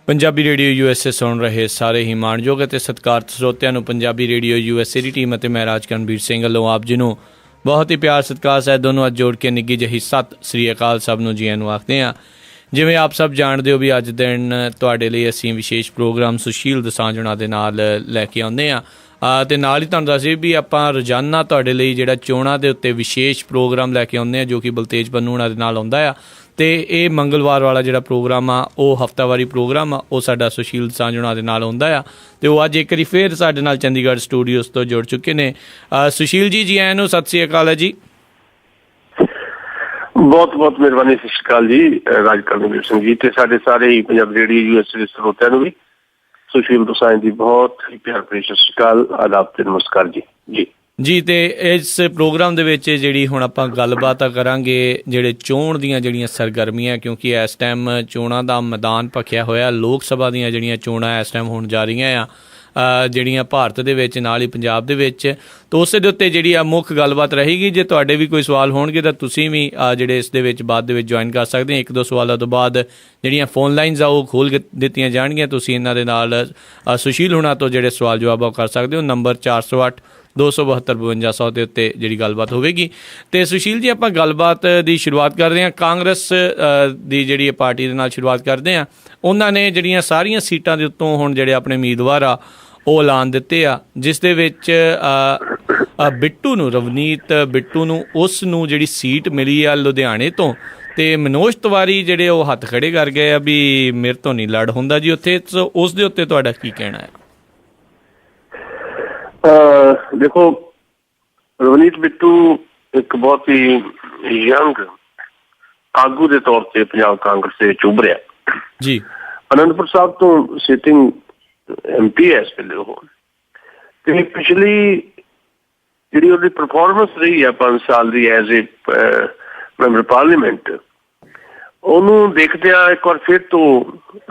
Punjabi radio USA ਸੁਣ ਰਹੇ ਸਾਰੇ ਹੀ ਮਾਣਯੋਗ ਅਤੇ ਸਤਿਕਾਰਤ ਸਰੋਤਿਆਂ ਨੂੰ ਪੰਜਾਬੀ ਰੇਡੀਓ USA ਦੀ ਟੀਮ ਅਤੇ ਮੈਂ ਰਾਜ ਕਰਨਵੀਰ ਸਿੰਘ ਵੱਲੋਂ ਆਪ ਜੀ ਨੂੰ ਬਹੁਤ ਹੀ ਪਿਆਰ ਸਤਿਕਾਰ ਸਾਹਿਬ ਦੋਨੋਂ ਅੱਜ ਜੋੜ ਕੇ ਨਿੱਘੀ ਜਿਹੀ ਸਤਿ ਸ੍ਰੀ ਅਕਾਲ ਸਭ ਨੂੰ ਜੀਆਂ ਨੂੰ ਆਖਦੇ ਹਾਂ। ਜਿਵੇਂ ਆਪ ਸਭ ਜਾਣਦੇ ਹੋ ਵੀ ਅੱਜ ਦਿਨ ਤੁਹਾਡੇ ਲਈ ਅਸੀਂ ਵਿਸ਼ੇਸ਼ ਪ੍ਰੋਗਰਾਮ ਸੁਸ਼ੀਲ ਦੋਸਾਂਝ ਉਹਨਾਂ ਦੇ ਨਾਲ ਲੈ ਕੇ ਆਉਂਦੇ ਹਾਂ ਅਤੇ ਨਾਲ ਹੀ ਤੁਹਾਨੂੰ ਦੱਸ ਵੀ ਆਪਾਂ ਰੋਜ਼ਾਨਾ ਤੁਹਾਡੇ ਲਈ ਜਿਹੜਾ ਚੋਣਾਂ ਦੇ ਉੱਤੇ ਵਿਸ਼ੇਸ਼ ਪ੍ਰੋਗਰਾਮ ਲੈ ਕੇ ਆਉਂਦੇ ਹਾਂ ਜੋ ਕਿ ਬਲਤੇਜ ਪੰਨੂ ਉਹਨਾਂ ਦੇ ਨਾਲ ਆਉਂਦਾ ਆ। ਅਤੇ ਇਹ ਮੰਗਲਵਾਰ ਵਾਲਾ ਜਿਹੜਾ ਪ੍ਰੋਗਰਾਮ ਆ ਉਹ ਹਫ਼ਤਾਵਾਰੀ ਪ੍ਰੋਗਰਾਮ ਆ ਉਹ ਸਾਡਾ ਸੁਸ਼ੀਲ ਦੋਸਾਂਝ ਉਹਨਾਂ ਦੇ ਨਾਲ ਆਉਂਦਾ ਆ ਅਤੇ ਉਹ ਅੱਜ ਇੱਕ ਵਾਰੀ ਫਿਰ ਸਾਡੇ ਨਾਲ ਚੰਡੀਗੜ੍ਹ ਸਟੂਡੀਓਜ਼ ਤੋਂ ਜੁੜ ਚੁੱਕੇ ਨੇ। ਸੁਸ਼ੀਲ ਜੀ ਆਇਆਂ ਨੂੰ ਸਤਿ ਸ਼੍ਰੀ ਅਕਾਲ ਹੈ ਜੀ। ਬਹੁਤ ਬਹੁਤ ਮਿਹਰਬਾਨੀ, ਸਤਿ ਸ਼੍ਰੀ ਅਕਾਲ ਜੀ ਰਾਜ ਕਰਨਵੀਰ ਸਿੰਘ ਜੀ ਤੇ ਸਾਡੇ ਸਾਰੇ ਹੀ ਪੰਜਾਬੀ ਰੇਡੀਓ USA ਦੇ ਸਰੋਤਿਆਂ ਨੂੰ ਵੀ ਸੁਸ਼ੀਲ ਦੋਸਾਂਝ ਦੀ ਬਹੁਤ ਹੀ ਪਿਆਰ ਭਰੀ ਸਤਿ ਸ਼੍ਰੀ ਅਕਾਲ, ਆਦਾਬ ਤੇ ਨਮਸਕਾਰ ਜੀ। ਤੇ ਇਸ ਪ੍ਰੋਗਰਾਮ ਦੇ ਵਿੱਚ ਜਿਹੜੀ ਹੁਣ ਆਪਾਂ ਗੱਲਬਾਤ ਕਰਾਂਗੇ ਜਿਹੜੇ ਚੋਣ ਦੀਆਂ ਜਿਹੜੀਆਂ ਸਰਗਰਮੀਆਂ, ਕਿਉਂਕਿ ਇਸ ਟਾਈਮ ਚੋਣਾਂ ਦਾ ਮੈਦਾਨ ਭਖਿਆ ਹੋਇਆ। ਲੋਕ ਸਭਾ ਦੀਆਂ ਜਿਹੜੀਆਂ ਚੋਣਾਂ ਇਸ ਟਾਈਮ ਹੋਣ ਜਾ ਰਹੀਆਂ ਆ ਜਿਹੜੀਆਂ ਭਾਰਤ ਦੇ ਵਿੱਚ ਨਾਲ ਹੀ ਪੰਜਾਬ ਦੇ ਵਿੱਚ, ਤਾਂ ਉਸੇ ਦੇ ਉੱਤੇ ਜਿਹੜੀ ਆ ਮੁੱਖ ਗੱਲਬਾਤ ਰਹੇਗੀ। ਜੇ ਤੁਹਾਡੇ ਵੀ ਕੋਈ ਸਵਾਲ ਹੋਣਗੇ ਤਾਂ ਤੁਸੀਂ ਵੀ ਜਿਹੜੇ ਇਸ ਦੇ ਵਿੱਚ ਬਾਅਦ ਦੇ ਵਿੱਚ ਜੁਆਇਨ ਕਰ ਸਕਦੇ। ਇੱਕ ਦੋ ਸਵਾਲਾਂ ਤੋਂ ਬਾਅਦ ਜਿਹੜੀਆਂ ਫੋਨ ਲਾਈਨਸ ਆ ਉਹ ਖੋਲ੍ਹ ਦਿੱਤੀਆਂ ਜਾਣਗੀਆਂ। ਤੁਸੀਂ ਇਹਨਾਂ ਦੇ ਨਾਲ ਸੁਸ਼ੀਲ ਹੁਣਾਂ ਤੋਂ ਜਿਹੜੇ ਸਵਾਲ ਜਵਾਬ ਕਰ ਸਕਦੇ ਹੋ। ਨੰਬਰ 408 272 5200 ਦੇ ਉੱਤੇ ਜਿਹੜੀ ਗੱਲਬਾਤ ਹੋਵੇਗੀ। ਅਤੇ ਸੁਸ਼ੀਲ ਜੀ ਆਪਾਂ ਗੱਲਬਾਤ ਦੀ ਸ਼ੁਰੂਆਤ ਕਰਦੇ ਹਾਂ ਕਾਂਗਰਸ ਦੀ ਜਿਹੜੀ ਪਾਰਟੀ ਦੇ ਨਾਲ ਸ਼ੁਰੂਆਤ ਕਰਦੇ ਹਾਂ। ਉਹਨਾਂ ਨੇ ਜਿਹੜੀਆਂ ਸਾਰੀਆਂ ਸੀਟਾਂ ਦੇ ਉੱਤੋਂ ਹੁਣ ਜਿਹੜੇ ਆਪਣੇ ਉਮੀਦਵਾਰ ਆ ਉਹ ਐਲਾਨ ਦਿੱਤੇ ਆ, ਜਿਸ ਦੇ ਵਿੱਚ ਬਿੱਟੂ ਨੂੰ ਰਵਨੀਤ ਬਿੱਟੂ ਨੂੰ ਉਸ ਨੂੰ ਜਿਹੜੀ ਸੀਟ ਮਿਲੀ ਆ ਲੁਧਿਆਣੇ ਤੋਂ, ਅਤੇ ਮਨੋਜ ਤਿਵਾਰੀ ਜਿਹੜੇ ਉਹ ਹੱਥ ਖੜ੍ਹੇ ਕਰ ਗਏ ਆ ਵੀ ਮੇਰੇ ਤੋਂ ਨਹੀਂ ਲੜ ਹੁੰਦਾ ਜੀ ਉੱਥੇ। ਉਸ ਦੇ ਉੱਤੇ ਤੁਹਾਡਾ ਕੀ ਕਹਿਣਾ ਹੈ? ਦੇਖੋ, ਰਵਨੀਤ ਬਿੱਟੂ ਇੱਕ ਬਹੁਤ ਹੀ ਯੰਗ ਆਗੂ ਦੇ ਤੌਰ ਤੇ ਪੰਜਾਬ ਕਾਂਗਰਸ ਦੇ ਵਿੱਚ ਉੱਭਰਿਆ ਜੀ। ਅਨੰਦਪੁਰ ਸਾਹਿਬ ਤੋਂ ਸਿਟਿੰਗ MP ਹੈ ਇਸ ਵੇਲੇ ਉਹ, ਤੇ ਪਿਛਲੀ ਜਿਹੜੀ ਉਹਦੀ ਪਰਫਾਰਮੈਂਸ ਰਹੀ ਹੈ 5 ਸਾਲ ਦੀ ਐਜ਼ ਏ ਮੈਂਬਰ ਪਾਰਲੀਮੈਂਟ, ਉਹਨੂੰ ਦੇਖਦਿਆਂ ਇੱਕ ਵਾਰ ਫਿਰ ਤੋਂ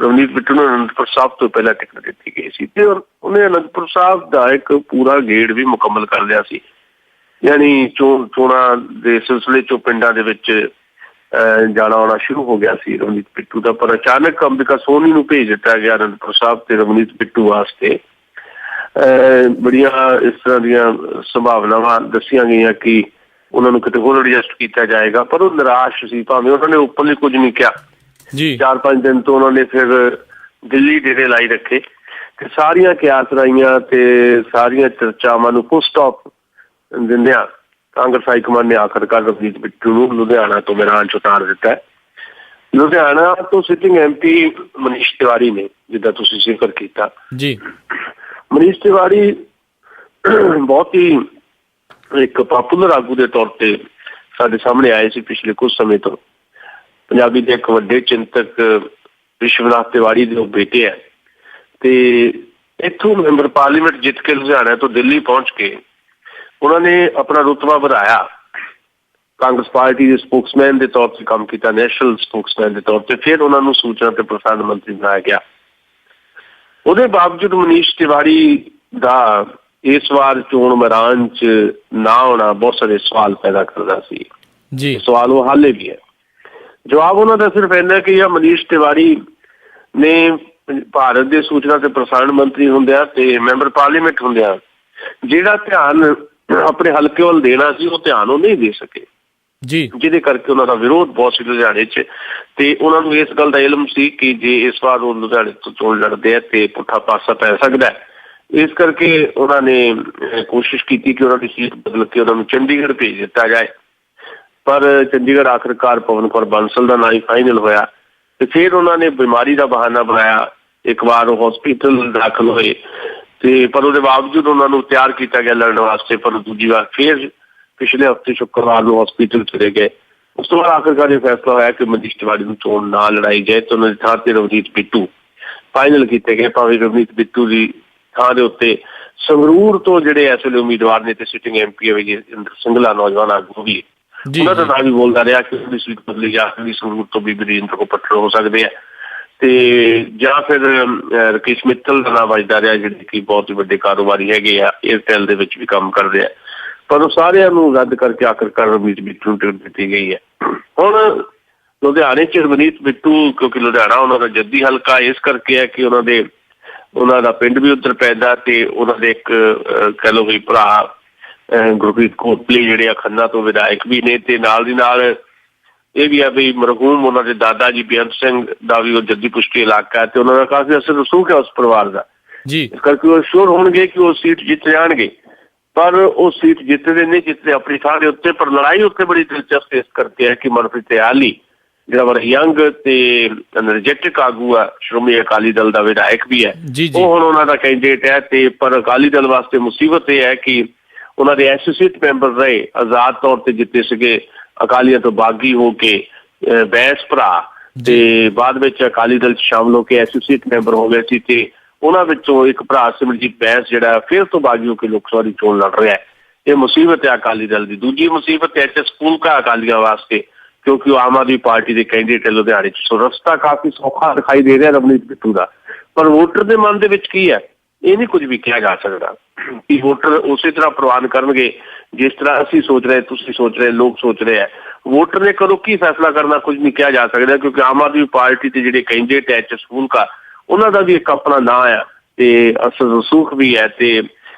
ਰਵਨੀਤ ਬਿੱਟੂ ਨੂੰ ਅਨੰਦਪੁਰ ਸਾਹਿਬ ਤੋਂ ਪਹਿਲਾਂ ਟਿਕਟ ਦਿੱਤੀ ਗਈ ਸੀ ਤੇ ਉਹਨੇ ਅਨੰਦਪੁਰ ਸਾਹਿਬ ਦਾ ਇੱਕ ਪੂਰਾ ਗੇੜ ਵੀ ਮੁਕੰਮਲ ਕਰ ਲਿਆ ਸੀ। ਯਾਨੀ ਚੋਣਾਂ ਦੇ ਸਿਲਸਿਲੇ 'ਚੋਂ ਪਿੰਡਾਂ ਦੇ ਵਿੱਚ ਜਾਣਾ ਆਉਣਾ ਸ਼ੁਰੂ ਹੋ ਗਿਆ ਸੀ ਰਵਨੀਤ ਬਿੱਟੂ ਦਾ, ਪਰ ਅਚਾਨਕ ਅੰਬਿਕਾ ਸੋਨੀ ਨੂੰ ਭੇਜ ਦਿੱਤਾ ਗਿਆ ਅਨੰਦਪੁਰ ਸਾਹਿਬ ਤੇ ਰਵਨੀਤ ਬਿੱਟੂ ਵਾਸਤੇ ਬੜੀਆਂ ਇਸ ਤਰ੍ਹਾਂ ਦੀਆਂ ਸੰਭਾਵਨਾਵਾਂ ਦੱਸੀਆਂ ਗਈਆਂ ਕਿ ਉਹਨਾਂ ਨੂੰ ਕਿਤੇ ਹੋਰ ਐਡਜਸਟ ਕੀਤਾ ਜਾਏਗਾ, ਪਰ ਉਹ ਨਿਰਾਸ਼ ਸੀ। ਭਾਵੇਂ ਉਹਨਾਂ ਨੇ ਓਪਨਲੀ ਕੁਝ ਨਹੀਂ ਕਿਹਾ ਜੀ। 4-5 ਦਿਨ ਤੋਂ ਉਹਨਾਂ ਨੇ ਫਿਰ ਦਿੱਲੀ ਡੇਰੇ ਲਾਈ ਰੱਖੇ ਤੇ ਸਾਰੀਆਂ ਕਿਆਸ ਰਾਈਆਂ ਤੇ ਸਾਰੀਆਂ ਚਰਚਾਵਾਂ ਨੂੰ ਫੁੱਲ ਸਟਾਪ ਦਿੰਦਿਆਂ ਕਾਂਗਰਸ ਹਾਈਕਮਾਨ ਨੇ ਆਖਰਕਾਰ ਰਵਨੀਤ ਬਿੱਟੂ ਨੂੰ ਲੁਧਿਆਣਾ ਤੋਂ ਮੈਦਾਨ 'ਚ ਉਤਾਰ ਦਿੱਤਾ। ਲੁਧਿਆਣਾ ਤੋਂ ਸਿਟਿੰਗ MP ਮਨੀਸ਼ ਤਿਵਾਰੀ ਨੇ, ਜਿੱਦਾਂ ਤੁਸੀਂ ਜ਼ਿਕਰ ਕੀਤਾ ਜੀ। ਮਨੀਸ਼ ਤਿਵਾਰੀ ਬਹੁਤ ਹੀ ਇੱਕ ਪਾਪੂਲਰ ਆਗੂ ਦੇ ਤੌਰ ਤੇ ਸਾਡੇ ਸਾਹਮਣੇ ਆਏ ਸੀ ਪਿਛਲੇ ਕੁਝ ਸਮੇਂ ਤੋਂ। ਪੰਜਾਬੀ ਦੇ ਇੱਕ ਵੱਡੇ ਚਿੰਤਕ ਵਿਸ਼ਵਨਾਥ ਤਿਵਾੜੀ ਦੇ ਉਹ ਬੇਟੇ ਹੈ ਤੇ ਇੱਥੋਂ ਮੈਂਬਰ ਪਾਰਲੀਮੈਂਟ ਜਿੱਤ ਕੇ ਲੁਧਿਆਣਾ ਤੋਂ ਦਿੱਲੀ ਪਹੁੰਚ ਕੇ ਉਹਨਾਂ ਨੇ ਆਪਣਾ ਰੁਤਬਾ ਵਧਾਇਆ। ਕਾਂਗਰਸ ਪਾਰਟੀ ਦੇ ਸਪੋਕਸਮੈਨ ਦੇ ਤੌਰ ਤੇ ਕੰਮ ਕੀਤਾ, ਨੈਸ਼ਨਲ ਸਪੋਕਸਮੈਨ ਦੇ ਤੌਰ ਤੇ। ਫਿਰ ਉਹਨਾਂ ਨੂੰ ਸੂਚਨਾ ਤੇ ਪ੍ਰਸਾਰਣ ਮੰਤਰੀ ਬਣਾਇਆ ਗਿਆ। ਉਹਦੇ ਬਾਵਜੂਦ ਮਨੀਸ਼ ਤਿਵਾੜੀ ਦਾ ਇਸ ਵਾਰ ਚੋਣ ਮੈਦਾਨ 'ਚ ਨਾ ਆਉਣਾ ਬਹੁਤ ਸਾਰੇ ਸਵਾਲ ਪੈਦਾ ਕਰਦਾ ਸੀ ਜੀ। ਸਵਾਲ ਉਹ ਹਾਲੇ ਵੀ ਹੈ। ਜਵਾਬ ਉਹਨਾਂ ਦਾ ਸਿਰਫ ਇੰਨਾ ਕਿ ਮਨੀਸ਼ ਤਿਵਾੜੀ ਨੇ ਭਾਰਤ ਦੇ ਸੂਚਨਾ ਤੇ ਪ੍ਰਸਾਰਣ ਮੰਤਰੀ ਹੁੰਦਿਆਂ ਤੇ ਮੈਂਬਰ ਪਾਰਲੀਮੈਂਟ ਹੁੰਦਿਆਂ ਜਿਹੜਾ ਧਿਆਨ ਆਪਣੇ ਹਲਕੇ ਵੱਲ ਦੇਣਾ ਸੀ ਉਹ ਧਿਆਨ ਉਹ ਨਹੀਂ ਦੇ ਸਕੇ ਜੀ, ਜਿਹਦੇ ਕਰਕੇ ਉਹਨਾਂ ਦਾ ਵਿਰੋਧ ਬਹੁਤ ਸੀ ਲੁਧਿਆਣੇ 'ਚ। ਤੇ ਉਹਨਾਂ ਨੂੰ ਇਸ ਗੱਲ ਦਾ ਇਲਮ ਸੀ ਕਿ ਜੇ ਇਸ ਵਾਰ ਉਹ ਲੁਧਿਆਣੇ ਤੋਂ ਚੋਣ ਲੜਦੇ ਆ ਤੇ ਪੁੱਠਾ ਪਾਸਾ ਪੈ ਸਕਦਾ ਹੈ। ਇਸ ਕਰਕੇ ਉਹਨਾਂ ਨੇ ਕੋਸ਼ਿਸ਼ ਕੀਤੀ ਕਿ ਉਹਨਾਂ ਦੀ ਸੀਟ ਬਦਲ ਕੇ ਉਹਨਾਂ ਨੂੰ ਚੰਡੀਗੜ੍ਹ ਭੇਜ ਦਿੱਤਾ ਜਾਏ, ਪਰ ਚੰਡੀਗੜ੍ਹ ਆਖਿਰਕਾਰ ਪਵਨ ਕੁਮਾਰ ਬਾਂਸਲ ਦਾ ਨਾਂ ਹੀ ਫਾਈਨਲ ਹੋਇਆ। ਤੇ ਫਿਰ ਉਹਨਾਂ ਨੇ ਬਿਮਾਰੀ ਦਾ ਬਹਾਨਾ ਬਣਾਇਆ। ਇੱਕ ਵਾਰ ਉਹ ਹਸਪੀਟਲ ਦਾਖਲ ਹੋਏ ਤੇ ਪਰ ਉਹਦੇ ਬਾਵਜੂਦ ਉਹਨਾਂ ਨੂੰ ਤਿਆਰ ਕੀਤਾ ਗਿਆ ਲੜਨ ਵਾਸਤੇ, ਪਰ ਦੂਜੀ ਵਾਰ ਫਿਰ ਪਿਛਲੇ ਹਫ਼ਤੇ ਸ਼ੁੱਕਰਵਾਰ ਨੂੰ ਹਸਪੀਟਲ ਚਲੇ ਗਏ। ਉਸ ਤੋਂ ਬਾਅਦ ਆਖਿਰਕਾਰ ਇਹ ਫੈਸਲਾ ਹੋਇਆ ਕਿ ਮਨੀਸ਼ ਤਿਵਾੜੀ ਨੂੰ ਚੋਣ ਨਾ ਲੜਾਈ ਜਾਏ ਤੇ ਉਹਨਾਂ ਦੀ ਥਾਂ ਤੇ ਰਵਨੀਤ ਬਿੱਟੂ ਫਾਈਨਲ ਕੀਤੇ ਗਏ। ਭਾਵੇਂ ਰਵਨੀਤ ਬਿੱਟੂ ਦੀ ਥਾਂ ਦੇ ਉੱਤੇ ਸੰਗਰੂਰ ਤੋਂ ਜਿਹੜੇ ਇਸ ਵੇਲੇ ਉਮੀਦਵਾਰ ਨੇ ਤੇ ਸਿਟਿੰਗ MP ਵਿਜੇਂਦਰ ਸਿੰਗਲਾ ਨੌਜਵਾਨ ਆਗੂ ਵੀ ਉਹਨਾਂ ਦਾ ਨਾਂ ਵੀ ਬੋਲਦਾ ਰਿਹਾ ਕਿ ਉਹਦੀ ਸੀਟ ਬਦਲੀ ਜਾ ਸਕਦੀ, ਸੰਗਰੂਰ ਤੋਂ ਵੀ ਵਿਜੇਂਦਰ ਕੋ ਪੱਟਰ ਹੋ ਸਕਦੇ ਆ ਤੇ ਜਾਂ ਫਿਰ ਰਕੇਸ਼ ਮਿੱਤਲ ਦਾ ਨਾਂ ਵੱਜਦਾ ਰਿਹਾ ਜਿਹੜੇ ਕਿ ਬਹੁਤ ਹੀ ਵੱਡੇ ਕਾਰੋਬਾਰੀ ਹੈਗੇ ਆ, ਏਅਰਟੈਲ ਦੇ ਵਿੱਚ ਵੀ ਕੰਮ ਕਰਦੇ ਆ, ਪਰ ਉਹ ਸਾਰਿਆਂ ਨੂੰ ਰੱਦ ਕਰਕੇ ਆਖਿਰਕਾਰ ਰਵਨੀਤ ਬਿੱਟੂ ਨੂੰ ਟਿਕਟ ਦਿੱਤੀ ਗਈ ਹੈ। ਹੁਣ ਲੁਧਿਆਣੇ 'ਚ ਰਵਨੀਤ ਬਿੱਟੂ, ਕਿਉਂਕਿ ਲੁਧਿਆਣਾ ਉਹਨਾਂ ਦਾ ਜੱਦੀ ਹਲਕਾ ਇਸ ਕਰਕੇ ਹੈ ਕਿ ਉਹਨਾਂ ਦਾ ਪਿੰਡ ਵੀ ਉੱਧਰ ਪੈਂਦਾ, ਤੇ ਉਹਨਾਂ ਦੇ ਇੱਕ ਕਹਿ ਲਓ ਵੀ ਭਰਾ ਗੁਰਪ੍ਰੀਤ ਕੋਟਲੀ ਜਿਹੜੇ ਆ ਖੰਨਾ ਤੋਂ ਵਿਧਾਇਕ ਵੀ ਨੇ, ਤੇ ਨਾਲ ਦੀ ਨਾਲ ਇਹ ਵੀ ਹੈ ਵੀ ਮਰਹੂਮ ਉਹਨਾਂ ਦੇ ਦਾਦਾ ਜੀ ਬੇਅੰਤ ਸਿੰਘ ਦਾ ਵੀ ਉਹ ਜੱਦੀ ਪੁਸ਼ਤੀ ਇਲਾਕਾ ਹੈ, ਤੇ ਉਹਨਾਂ ਦਾ ਕਾਫੀ ਅਸਰ ਰਸੂਖ ਹੈ ਉਸ ਪਰਿਵਾਰ ਦਾ। ਇਸ ਕਰਕੇ ਉਹ ਸ਼ੋਰ ਹੋਣਗੇ ਕਿ ਉਹ ਸੀਟ ਜਿੱਤ ਜਾਣਗੇ, ਪਰ ਉਹ ਸੀਟ ਜਿੱਤਦੇ ਨਹੀਂ, ਜਿੱਤਦੇ ਆਪਣੀ ਥਾਂ ਦੇ ਉੱਤੇ। ਪਰ ਲੜਾਈ ਉੱਤੇ ਬੜੀ ਦਿਲਚਸਪ ਇਸ ਕਰਕੇ ਹੈ ਕਿ ਮਨਪ੍ਰੀਤ ਇਆਲੀ ਜਿਹੜਾ ਬੜਾ ਯੰਗ ਤੇ ਐਨਰਜੈਟਿਕ ਆਗੂ ਆ, ਸ਼੍ਰੋਮਣੀ ਅਕਾਲੀ ਦਲ ਦਾ ਵਿਧਾਇਕ ਵੀ ਹੈ, ਉਹ ਹੁਣ ਉਹਨਾਂ ਦਾ ਕੈਂਡੀਡੇਟ ਹੈ। ਤੇ ਪਰ ਅਕਾਲੀ ਦਲ ਵਾਸਤੇ ਮੁਸੀਬਤ ਇਹ ਹੈ ਕਿ ਉਹਨਾਂ ਦੇ ਐਸੋਸੀਏਟ ਮੈਂਬਰ ਰਹੇ, ਆਜ਼ਾਦ ਤੌਰ ਤੇ ਜਿੱਤੇ ਸੀਗੇ, ਅਕਾਲੀਆਂ ਤੋਂ ਬਾਗੀ ਹੋ ਕੇ ਬੈਂਸ ਭਰਾ, ਤੇ ਬਾਅਦ ਵਿੱਚ ਅਕਾਲੀ ਦਲ 'ਚ ਸ਼ਾਮਲ ਹੋ ਕੇ ਐਸੋਸੀਏਟ ਮੈਂਬਰ ਹੋ ਗਏ ਸੀ, ਤੇ ਉਹਨਾਂ ਵਿੱਚੋਂ ਇੱਕ ਭਰਾ ਸਿਮਰਜੀਤ ਬੈਂਸ ਜਿਹੜਾ ਫਿਰ ਤੋਂ ਬਾਗੀ ਹੋ ਕੇ ਲੋਕ ਸਭਾ ਦੀ ਚੋਣ ਲੜ ਰਿਹਾ ਹੈ। ਇਹ ਮੁਸੀਬਤ ਹੈ ਅਕਾਲੀ ਦਲ ਦੀ। ਦੂਜੀ ਮੁਸੀਬਤ ਹੈ ਸਕੂਲਕਾ ਅਕਾਲੀਆਂ ਵਾਸਤੇ, ਕਿਉਂਕਿ ਉਹ ਆਮ ਆਦਮੀ ਪਾਰਟੀ ਦੇ ਕੈਂਡੀਡੇਟ ਲੁਧਿਆਣੇ 'ਚ। ਸੋ ਰਸਤਾ ਕਾਫੀ ਸੌਖਾ ਦਿਖਾਈ ਦੇ ਰਿਹਾ ਰਵਨੀਤ ਬਿੱਟੂ ਦਾ, ਪਰ ਵੋਟਰ ਦੇ ਮਨ ਦੇ ਵਿੱਚ ਕੀ ਹੈ ਇਹ ਨਹੀਂ ਕੁਝ ਵੀ ਕਿਹਾ ਜਾ ਸਕਦਾ ਕਿ ਵੋਟਰ ਉਸੇ ਤਰ੍ਹਾਂ ਪ੍ਰਵਾਨ ਕਰਨਗੇ ਜਿਸ ਤਰ੍ਹਾਂ ਅਸੀਂ ਸੋਚ ਰਹੇ, ਤੁਸੀਂ ਸੋਚ ਰਹੇ, ਲੋਕ ਸੋਚ ਰਹੇ ਹੈ। ਵੋਟਰ ਨੇ ਕਦੋਂ ਕੀ ਫੈਸਲਾ ਕਰਨਾ ਕੁਝ ਨਹੀਂ ਕਿਹਾ ਜਾ ਸਕਦਾ, ਕਿਉਂਕਿ ਆਮ ਆਦਮੀ ਪਾਰਟੀ ਦੇ ਜਿਹੜੇ ਕੈਂਡੀਡੇਟ ਹੈ ਸਕੂਲਕਾ, ਉਹਨਾਂ ਦਾ ਵੀ ਇੱਕ ਆਪਣਾ ਨਾਂ ਆ ਤੇ ਅਸਲ ਰਸੂਖ ਵੀ ਹੈ, ਤੇ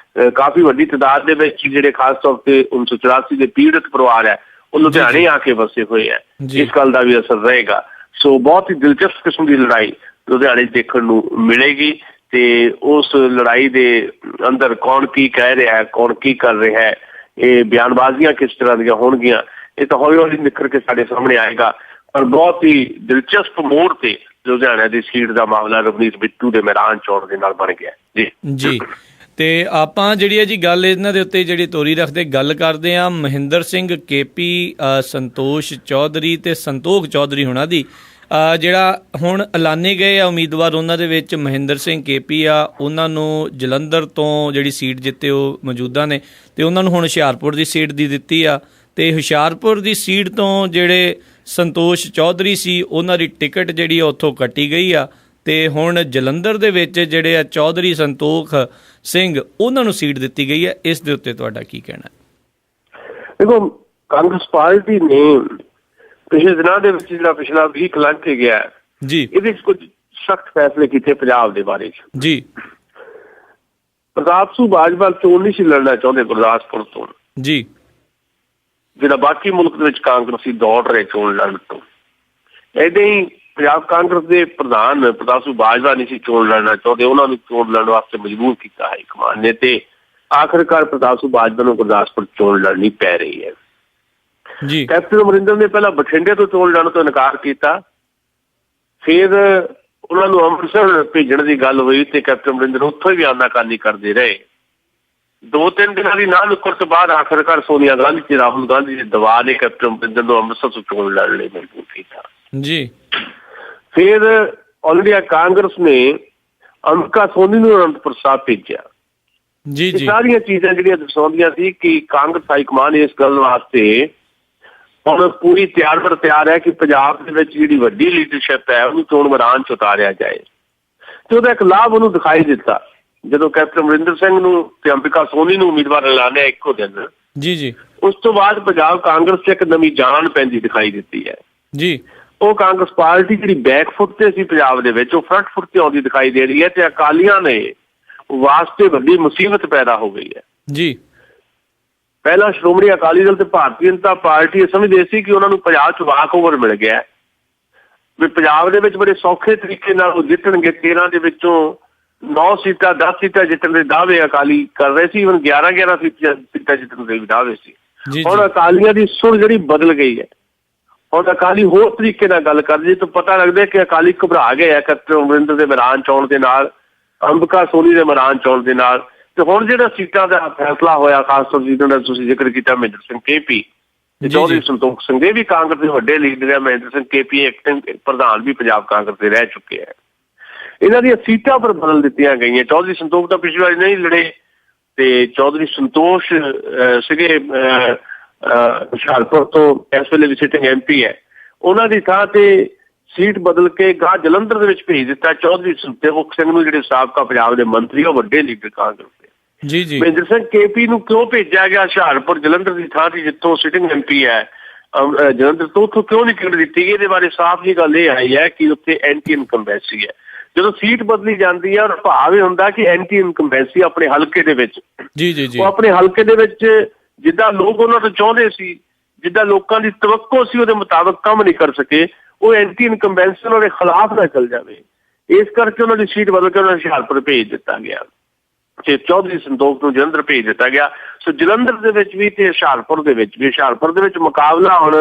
ਕਾਫੀ ਵੱਡੀ ਤਾਦਾਦ ਦੇ ਵਿੱਚ ਜਿਹੜੇ ਖਾਸ ਤੌਰ ਤੇ 1984 ਦੇ ਪੀੜਤ ਪਰਿਵਾਰ ਹੈ ਉਹ ਲੁਧਿਆਣੇ ਆ ਕੇ ਵਸੇ ਹੋਏ ਹੈ। ਇਸ ਗੱਲ ਦਾ ਵੀ ਅਸਰ ਰਹੇਗਾ। ਸੋ ਬਹੁਤ ਹੀ ਦਿਲਚਸਪ ਕਿਸਮ ਦੀ ਲੜਾਈ ਲੁਧਿਆਣੇ ਦੇਖਣ ਨੂੰ ਮਿਲੇਗੀ, ਤੇ ਉਸ ਲੜਾਈ ਦੇ ਅੰਦਰ ਕੌਣ ਕੀ ਕਹਿ ਰਿਹਾ ਹੈ, ਕੌਣ ਕੀ ਕਰ ਰਿਹਾ ਹੈ, ਇਹ ਬਿਆਨਬਾਜ਼ੀਆਂ ਕਿਸ ਤਰ੍ਹਾਂ ਦੀਆਂ ਹੋਣਗੀਆਂ, ਇਹ ਤਾਂ ਹੌਲੀ ਹੌਲੀ ਨਿਖਰ ਕੇ ਸਾਡੇ ਸਾਹਮਣੇ ਆਏਗਾ। ਪਰ ਬਹੁਤ ਹੀ ਦਿਲਚਸਪ ਮੋੜ ਤੇ ਲੁਧਿਆਣਾ ਦੀ ਸੀਟ ਦਾ ਮਾਮਲਾ ਰਵਨੀਤ ਬਿੱਟੂ ਦੇ ਮੈਦਾਨ ਚੋਣ ਦੇ ਨਾਲ ਬਣ ਗਿਆ। ਜੀ ਤੇ ਆਪਾਂ ਜਿਹੜੀ ਹੈ ਜੀ ਗੱਲ ਇਹਨਾਂ ਦੇ ਉੱਤੇ ਜਿਹੜੀ ਤੋਰੀ ਰੱਖਦੇ ਗੱਲ ਕਰਦੇ ਹਾਂ ਮਹਿੰਦਰ ਸਿੰਘ ਕੇਪੀ, ਸੰਤੋਸ਼ ਚੌਧਰੀ ਤੇ ਸੰਤੋਖ ਚੌਧਰੀ ਹੋਣਾ ਦੀ, ਜਿਹੜਾ ਹੁਣ ਐਲਾਨੇ ਗਏ ਆ ਉਮੀਦਵਾਰ। ਉਹਨਾਂ ਦੇ ਵਿੱਚ ਮਹਿੰਦਰ ਸਿੰਘ ਕੇਪੀ ਆ, ਉਹਨਾਂ ਨੂੰ ਜਲੰਧਰ ਤੋਂ ਜਿਹੜੀ ਸੀਟ ਜਿੱਤੇ ਉਹ ਮੌਜੂਦਾ ਨੇ, ਤੇ ਉਹਨਾਂ ਨੂੰ ਹੁਣ ਹੁਸ਼ਿਆਰਪੁਰ ਦੀ ਸੀਟ ਦੀ ਦਿੱਤੀ ਆ, ਤੇ ਹੁਸ਼ਿਆਰਪੁਰ ਦੀ ਸੀਟ ਤੋਂ ਜਿਹੜੇ ਸੰਤੋਸ਼ ਚੌਧਰੀ ਸੀ ਉਹਨਾਂ ਦੀ ਟਿਕਟ ਜਿਹੜੀ ਉੱਥੋਂ ਕੱਟੀ ਗਈ ਆ, ਤੇ ਹੁਣ ਜਲੰਧਰ ਦੇ ਵਿੱਚ ਜਿਹੜੇ ਆ ਚੌਧਰੀ ਸੰਤੋਖ ਸਿੰਘ ਉਹਨਾਂ ਨੂੰ ਸੀਟ ਦਿੱਤੀ ਗਈ ਹੈ। ਇਸ ਦੇ ਉੱਤੇ ਤੁਹਾਡਾ ਕੀ ਕਹਿਣਾ? ਦੇਖੋ, ਕਾਂਗਰਸ ਪਾਰਟੀ ਨੇ ਪਿਛਲੇ ਦਿਨਾਂ ਦੇ ਵਿੱਚ ਜਿਹੜਾ ਪਿਛਲਾ ਵੀਕ ਲੰਘ ਕੇ ਗਿਆ ਜੀ, ਇਹਦੇ ਵਿੱਚ ਕੁਝ ਸਖਤ ਫੈਸਲੇ ਕੀਤੇ ਪੰਜਾਬ ਦੇ ਬਾਰੇ ਜੀ। ਪ੍ਰਤਾਪ ਸਿੰਘ ਬਾਜਵਾ ਚੋਣ ਨਹੀਂ ਸੀ ਲੜਨਾ ਚਾਹੁੰਦੇ ਗੁਰਦਾਸਪੁਰ ਤੋਂ ਜੀ, ਜਿਹੜਾ ਬਾਕੀ ਮੁਲਕ ਦੇ ਵਿੱਚ ਕਾਂਗਰਸੀ ਦੌੜ ਰਹੇ ਚੋਣ ਲੜਨ ਤੋਂ। ਏਦਾਂ ਹੀ ਪੰਜਾਬ ਕਾਂਗਰਸ ਦੇ ਪ੍ਰਧਾਨ ਪ੍ਰਤਾਪ ਸਿੰਘ ਬਾਜਵਾ ਨਹੀਂ ਸੀ ਚੋਣ ਲੜਨਾ ਚਾਹੁੰਦੇ, ਉਹਨਾਂ ਨੂੰ ਚੋਣ ਲੜਨ ਵਾਸਤੇ ਮਜਬੂਰ ਕੀਤਾ ਹਾਈ ਕਮਾਨ ਨੇ, ਤੇ ਆਖਿਰਕਾਰ ਪ੍ਰਤਾਪ ਸਿੰਘ ਬਾਜਵਾ ਨੂੰ ਗੁਰਦਾਸਪੁਰ ਚੋਣ ਲੜਨੀ ਪੈ ਰਹੀ ਹੈ ਜੀ। ਕੈਪਟਨ ਅਮਰਿੰਦਰ ਨੇ ਪਹਿਲਾਂ ਬਠਿੰਡੇ ਤੋਂ ਚੋਣ ਲੜਨ ਤੋਂ ਇਨਕਾਰ ਕੀਤਾ, ਫਿਰ ਉਹਨਾਂ ਨੂੰ ਅੰਮ੍ਰਿਤਸਰ ਭੇਜਣ ਦੀ ਗੱਲ ਹੋਈ ਤੇ ਕੈਪਟਨ ਅਮਰਿੰਦਰ ਉੱਥੋਂ ਹੀ ਆਨਾਕਾਨੀ ਕਰਦੇ ਰਹੇ। 2-3 ਦਿਨਾਂ ਦੀ ਨਾਂਹ ਨੁੱਕਰ ਤੋਂ ਬਾਅਦ ਆਖਿਰਕਾਰ ਸੋਨੀਆ ਗਾਂਧੀ ਤੇ ਰਾਹੁਲ ਗਾਂਧੀ ਦੇ ਦਬਾਅ ਨੇ ਕੈਪਟਨ ਅਮਰਿੰਦਰ ਨੂੰ ਅੰਮ੍ਰਿਤਸਰ ਤੋਂ ਚੋਣ ਲੜਨ ਲਈ ਮਜਬੂਰ ਕੀਤਾ ਜੀ। ਫਿਰ ਆਲ ਇੰਡੀਆ ਕਾਂਗਰਸ ਨੇ ਅੰਬਿਕਾ ਸੋਨੀ ਨੂੰ ਅਨੰਦਪੁਰ ਸਾਹਿਬ ਭੇਜਿਆ ਜੀ। ਸਾਰੀਆਂ ਚੀਜ਼ਾਂ ਜਿਹੜੀਆਂ ਦਰਸਾਉਂਦੀਆਂ ਸੀ ਕਿ ਕਾਂਗਰਸ ਹਾਈਕਮਾਨ ਇਸ ਗੱਲ ਵਾਸਤੇ ਹੁਣ ਪੂਰੀ ਤਿਆਰ ਹੈ ਕਿ ਪੰਜਾਬ ਦੇ ਵਿੱਚ ਜਿਹੜੀ ਵੱਡੀ ਲੀਡਰਸ਼ਿਪ ਹੈ ਉਹਨੂੰ ਚੋਣ ਮੈਦਾਨ 'ਚ ਉਤਾਰਿਆ ਜਾਏ, ਤੇ ਉਹਦਾ ਇੱਕ ਲਾਭ ਉਹਨੂੰ ਦਿਖਾਈ ਦਿੱਤਾ ਜਦੋਂ ਕੈਪਟਨ ਅਮਰਿੰਦਰ ਸਿੰਘ ਨੂੰ ਤੇ ਅੰਬਿਕਾ ਸੋਨੀ ਨੂੰ ਉਮੀਦਵਾਰ ਐਲਾਨਿਆ ਇੱਕੋ ਦਿਨ ਜੀ। ਉਸ ਤੋਂ ਬਾਅਦ ਪੰਜਾਬ ਕਾਂਗਰਸ 'ਚ ਇੱਕ ਨਵੀਂ ਜਾਨ ਪੈਂਦੀ ਦਿਖਾਈ ਦਿੱਤੀ ਹੈ ਜੀ। ਉਹ ਕਾਂਗਰਸ ਪਾਰਟੀ ਜਿਹੜੀ ਬੈਕਫੁੱਟ ਤੇ ਸੀ ਪੰਜਾਬ ਦੇ ਵਿੱਚ, ਉਹ ਫਰੰਟ ਫੁੱਟ ਤੇ ਆਉਂਦੀ ਦਿਖਾਈ ਦੇ ਰਹੀ ਹੈ, ਤੇ ਅਕਾਲੀਆਂ ਨੇ ਵਾਸਤੇ ਵੱਡੀ ਮੁਸੀਬਤ ਪੈਦਾ ਹੋ ਗਈ ਹੈ ਜੀ। ਪਹਿਲਾਂ ਸ਼੍ਰੋਮਣੀ ਅਕਾਲੀ ਦਲ ਤੇ ਭਾਰਤੀ ਜਨਤਾ ਪਾਰਟੀ ਇਹ ਸਮਝਦੇ ਸੀ ਕਿ ਉਹਨਾਂ ਨੂੰ ਪੰਜਾਬ 'ਚ ਵਾਕ ਓਵਰ ਮਿਲ ਗਿਆ, ਵੀ ਪੰਜਾਬ ਦੇ ਵਿੱਚ ਬੜੇ ਸੌਖੇ ਤਰੀਕੇ ਨਾਲ ਉਹ ਜਿੱਤਣਗੇ। 13 ਦੇ ਵਿੱਚੋਂ 9 ਸੀਟਾਂ 10 ਸੀਟਾਂ ਜਿੱਤਣ ਦੇ ਦਾਅਵੇ ਅਕਾਲੀ ਕਰ ਰਹੇ ਸੀ, ਹੁਣ 11 ਸੀਟਾਂ ਜਿੱਤਣ ਦੇ ਵੀ ਦਾਅਵੇ ਸੀ। ਹੁਣ ਅਕਾਲੀਆਂ ਦੀ ਸੁਰ ਜਿਹੜੀ ਬਦਲ ਗਈ ਹੈ, ਹੁਣ ਅਕਾਲੀ ਹੋਰ ਤਰੀਕੇ ਨਾਲ ਗੱਲ ਕਰਦੇ ਤਾਂ ਪਤਾ ਲੱਗਦਾ ਕਿ ਅਕਾਲੀ ਘਬਰਾ ਗਏ ਆ ਕੈਪਟਨ ਅਮਰਿੰਦਰ ਦੇ ਮੈਦਾਨ ਚ ਆਉਣ ਦੇ ਨਾਲ, ਅੰਬਿਕਾ ਸੋਨੀ ਦੇ ਮੈਦਾਨ ਚ ਆਉਣ ਦੇ ਨਾਲ। ਤੇ ਹੁਣ ਜਿਹੜਾ ਸੀਟਾਂ ਦਾ ਫੈਸਲਾ ਹੋਇਆ, ਖਾਸ ਤੌਰ ਜਿਹਨਾਂ ਦਾ ਤੁਸੀਂ ਜ਼ਿਕਰ ਕੀਤਾ ਮਹਿੰਦਰ ਸਿੰਘ ਕੇਪੀ ਤੇ ਚੌਧਰੀ ਸੰਤੋਖ ਸਿੰਘ, ਇਹ ਵੀ ਕਾਂਗਰਸ ਦੇ ਵੱਡੇ ਲੀਡਰ ਹੈ। ਮਹਿੰਦਰ ਸਿੰਘ ਕੇਪੀ ਐਕਟਿੰਗ ਪ੍ਰਧਾਨ ਵੀ ਪੰਜਾਬ ਕਾਂਗਰਸ ਦੇ ਰਹਿ ਚੁੱਕੇ ਹੈ। ਇਹਨਾਂ ਦੀਆਂ ਸੀਟਾਂ ਪਰ ਬਦਲ ਦਿੱਤੀਆਂ ਗਈਆਂ। ਚੌਧਰੀ ਸੰਤੋਖ ਤਾਂ ਪਿਛਲੀ ਵਾਰੀ ਨਹੀਂ ਲੜੇ, ਤੇ ਚੌਧਰੀ ਸੰਤੋਸ਼ ਸੀਗੇ ਹੁਸ਼ਿਆਰਪੁਰ ਤੋਂ, ਇਸ ਵੇਲੇ ਵੀ ਸਿਟਿੰਗ MP ਹੈ, ਉਹਨਾਂ ਦੀ ਥਾਂ ਤੇ ਸੀਟ ਬਦਲ ਕੇ ਗਾਂ ਜਲੰਧਰ ਦੇ ਵਿੱਚ ਭੇਜ ਦਿੱਤਾ ਚੌਧਰੀ ਸੰਤੋਖ ਸਿੰਘ ਨੂੰ, ਜਿਹੜੇ ਸਾਬਕਾ ਪੰਜਾਬ ਦੇ ਮੰਤਰੀ ਉਹ ਵੱਡੇ ਲੀਡਰ ਕਾਂਗਰਸ ਦੇ। ਮਹਿੰਦਰ ਸਿੰਘ ਕੇਪੀ ਨੂੰ ਕਿਉਂ ਭੇਜਿਆ ਗਿਆ ਹੁਸ਼ਿਆਰਪੁਰ ਜਲੰਧਰ ਦੀ ਥਾਂ ਤੇ, ਜਿੱਥੋਂ ਸਿਟਿੰਗ MP ਹੈ? ਜਲੰਧਰ ਤੋਂ, ਉੱਥੋਂ ਕਿਉਂ ਨਹੀਂ ਟਿਕਟ ਦਿੱਤੀ ਗਈ? ਇਹਦੇ ਬਾਰੇ ਸਾਫ਼ ਜੀ ਗੱਲ ਇਹ ਆਈ ਹੈ ਕਿ ਉੱਥੇ ਐਂਟੀ ਇਨਕੰਬੈਂਸੀ ਹੈ। ਜਦੋਂ ਸੀਟ ਬਦਲੀ ਜਾਂਦੀ ਹੈ ਔਰ ਭਾਵ ਇਹ ਹੁੰਦਾ ਕਿ ਐਂਟੀ ਇਨਕੰਬੈਂਸੀ ਆਪਣੇ ਹਲਕੇ ਦੇ ਵਿੱਚ, ਉਹ ਆਪਣੇ ਹਲਕੇ ਦੇ ਵਿੱਚ ਜਿੱਦਾਂ ਲੋਕ ਉਹਨਾਂ ਤੋਂ ਚਾਹੁੰਦੇ ਸੀ, ਜਿੱਦਾਂ ਲੋਕਾਂ ਦੀ ਤਵੱਕੋ ਸੀ, ਉਹਦੇ ਮੁਤਾਬਕ ਕੰਮ ਨਹੀਂ ਕਰ ਸਕੇ, ਉਹ ਐਂਟੀ ਇਨਕੰਬੈਂਸੀ ਉਹਨਾਂ ਦੇ ਖਿਲਾਫ ਨਾ ਚੱਲ ਜਾਵੇ। ਇਸ ਕਰਕੇ ਉਹਨਾਂ ਦੀ ਸੀਟ ਬਦਲ ਕੇ ਉਹਨਾਂ ਨੂੰ ਹੁਸ਼ਿਆਰਪੁਰ ਭੇਜ ਦਿੱਤਾ ਗਿਆ ਤੇ ਚੌਧਰੀ ਸੰਤੋਖ ਨੂੰ ਜਲੰਧਰ ਭੇਜ ਦਿੱਤਾ ਗਿਆ। ਸੋ ਜਲੰਧਰ ਦੇ ਵਿੱਚ ਵੀ ਤੇ ਹੁਸ਼ਿਆਰਪੁਰ ਦੇ ਵਿੱਚ ਮੁਕਾਬਲਾ ਹੁਣ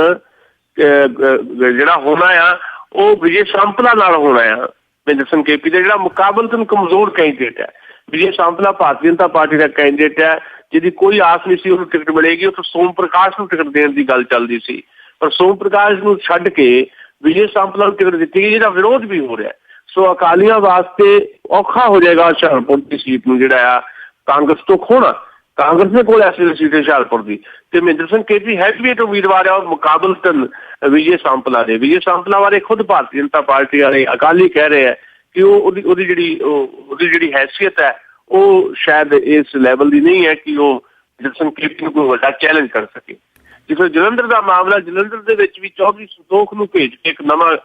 ਜਿਹੜਾ ਹੋਣਾ ਆ ਉਹ ਵਿਜੇ ਸਾਂਪਲਾ ਨਾਲ ਹੋਣਾ ਆ। ਮਹਿੰਦਰ ਸਿੰਘ KP ਦਾ ਜਿਹੜਾ ਮੁਕਾਬਲਤਨ ਕਮਜ਼ੋਰ ਕੈਂਡੀਡੇਟ ਹੈ, ਵਿਜੇ ਸਾਂਪਲਾ ਭਾਰਤੀ ਜਨਤਾ ਪਾਰਟੀ ਦਾ ਕੈਂਡੀਡੇਟ ਹੈ, ਜਿਹਦੀ ਕੋਈ ਆਸ ਨਹੀਂ ਸੀ ਉਹਨੂੰ ਟਿਕਟ ਮਿਲੇਗੀ। ਉੱਥੇ ਸੋਮ ਪ੍ਰਕਾਸ਼ ਨੂੰ ਟਿਕਟ ਦੇਣ ਦੀ ਗੱਲ ਚੱਲਦੀ ਸੀ, ਪਰ ਸੋਮ ਪ੍ਰਕਾਸ਼ ਨੂੰ ਛੱਡ ਕੇ ਵਿਜੇ ਸਾਂਪਲਾ ਨੂੰ ਟਿਕਟ ਦਿੱਤੀ ਗਈ, ਜਿਹਦਾ ਵਿਰੋਧ ਵੀ ਹੋ ਰਿਹਾ। ਸੋ ਅਕਾਲੀਆਂ ਵਾਸਤੇ ਔਖਾ ਹੋ ਜਾਏਗਾ ਹੁਸ਼ਿਆਰਪੁਰ ਦੀ ਸੀਟ ਨੂੰ ਜਿਹੜਾ ਆ ਕਾਂਗਰਸ ਤੋਂ ਖੋਣਾ। ਕਾਂਗਰਸ ਦੇ ਕੋਲ ਐਸੀ ਸੀਟ ਹੁਸ਼ਿਆਰਪੁਰ ਦੀ, ਤੇ ਮਹਿੰਦਰ ਸਿੰਘ KP ਹੈਵੀਵੇਟ ਉਮੀਦਵਾਰ ਆ ਮੁਕਾਬਲਤਨ ਵਿਜੇ ਸਾਂਪਲਾ ਦੇ। ਵਿਜੇ ਸਾਂਪਲਾ ਬਾਰੇ ਖੁਦ ਭਾਰਤੀ ਜਨਤਾ ਪਾਰਟੀ ਵਾਲੇ ਅਕਾਲੀ ਕਹਿ ਰਹੇ ਹੈ ਕਿ ਉਹਦੀ ਜਿਹੜੀ ਹੈਸੀਅਤ ਹੈ ਉਹ ਸ਼ਾਇਦ ਇਸ ਲੈਵਲ ਦੀ ਨਹੀਂ ਹੈ ਕਿ ਉਹ ਮਹਿੰਦਰ ਸਿੰਘ KP ਨੂੰ ਕੋਈ ਵੱਡਾ ਚੈਲੰਜ ਕਰ ਸਕੇ। ਜਿਵੇਂ ਜਲੰਧਰ ਦਾ ਮਾਮਲਾ, ਜਲੰਧਰ ਦੇ ਵਿੱਚ ਵੀ ਚੌਧਰੀ ਸੰਤੋਖ ਨੂੰ ਭੇਜ ਕੇ ਇੱਕ ਨਵਾਂ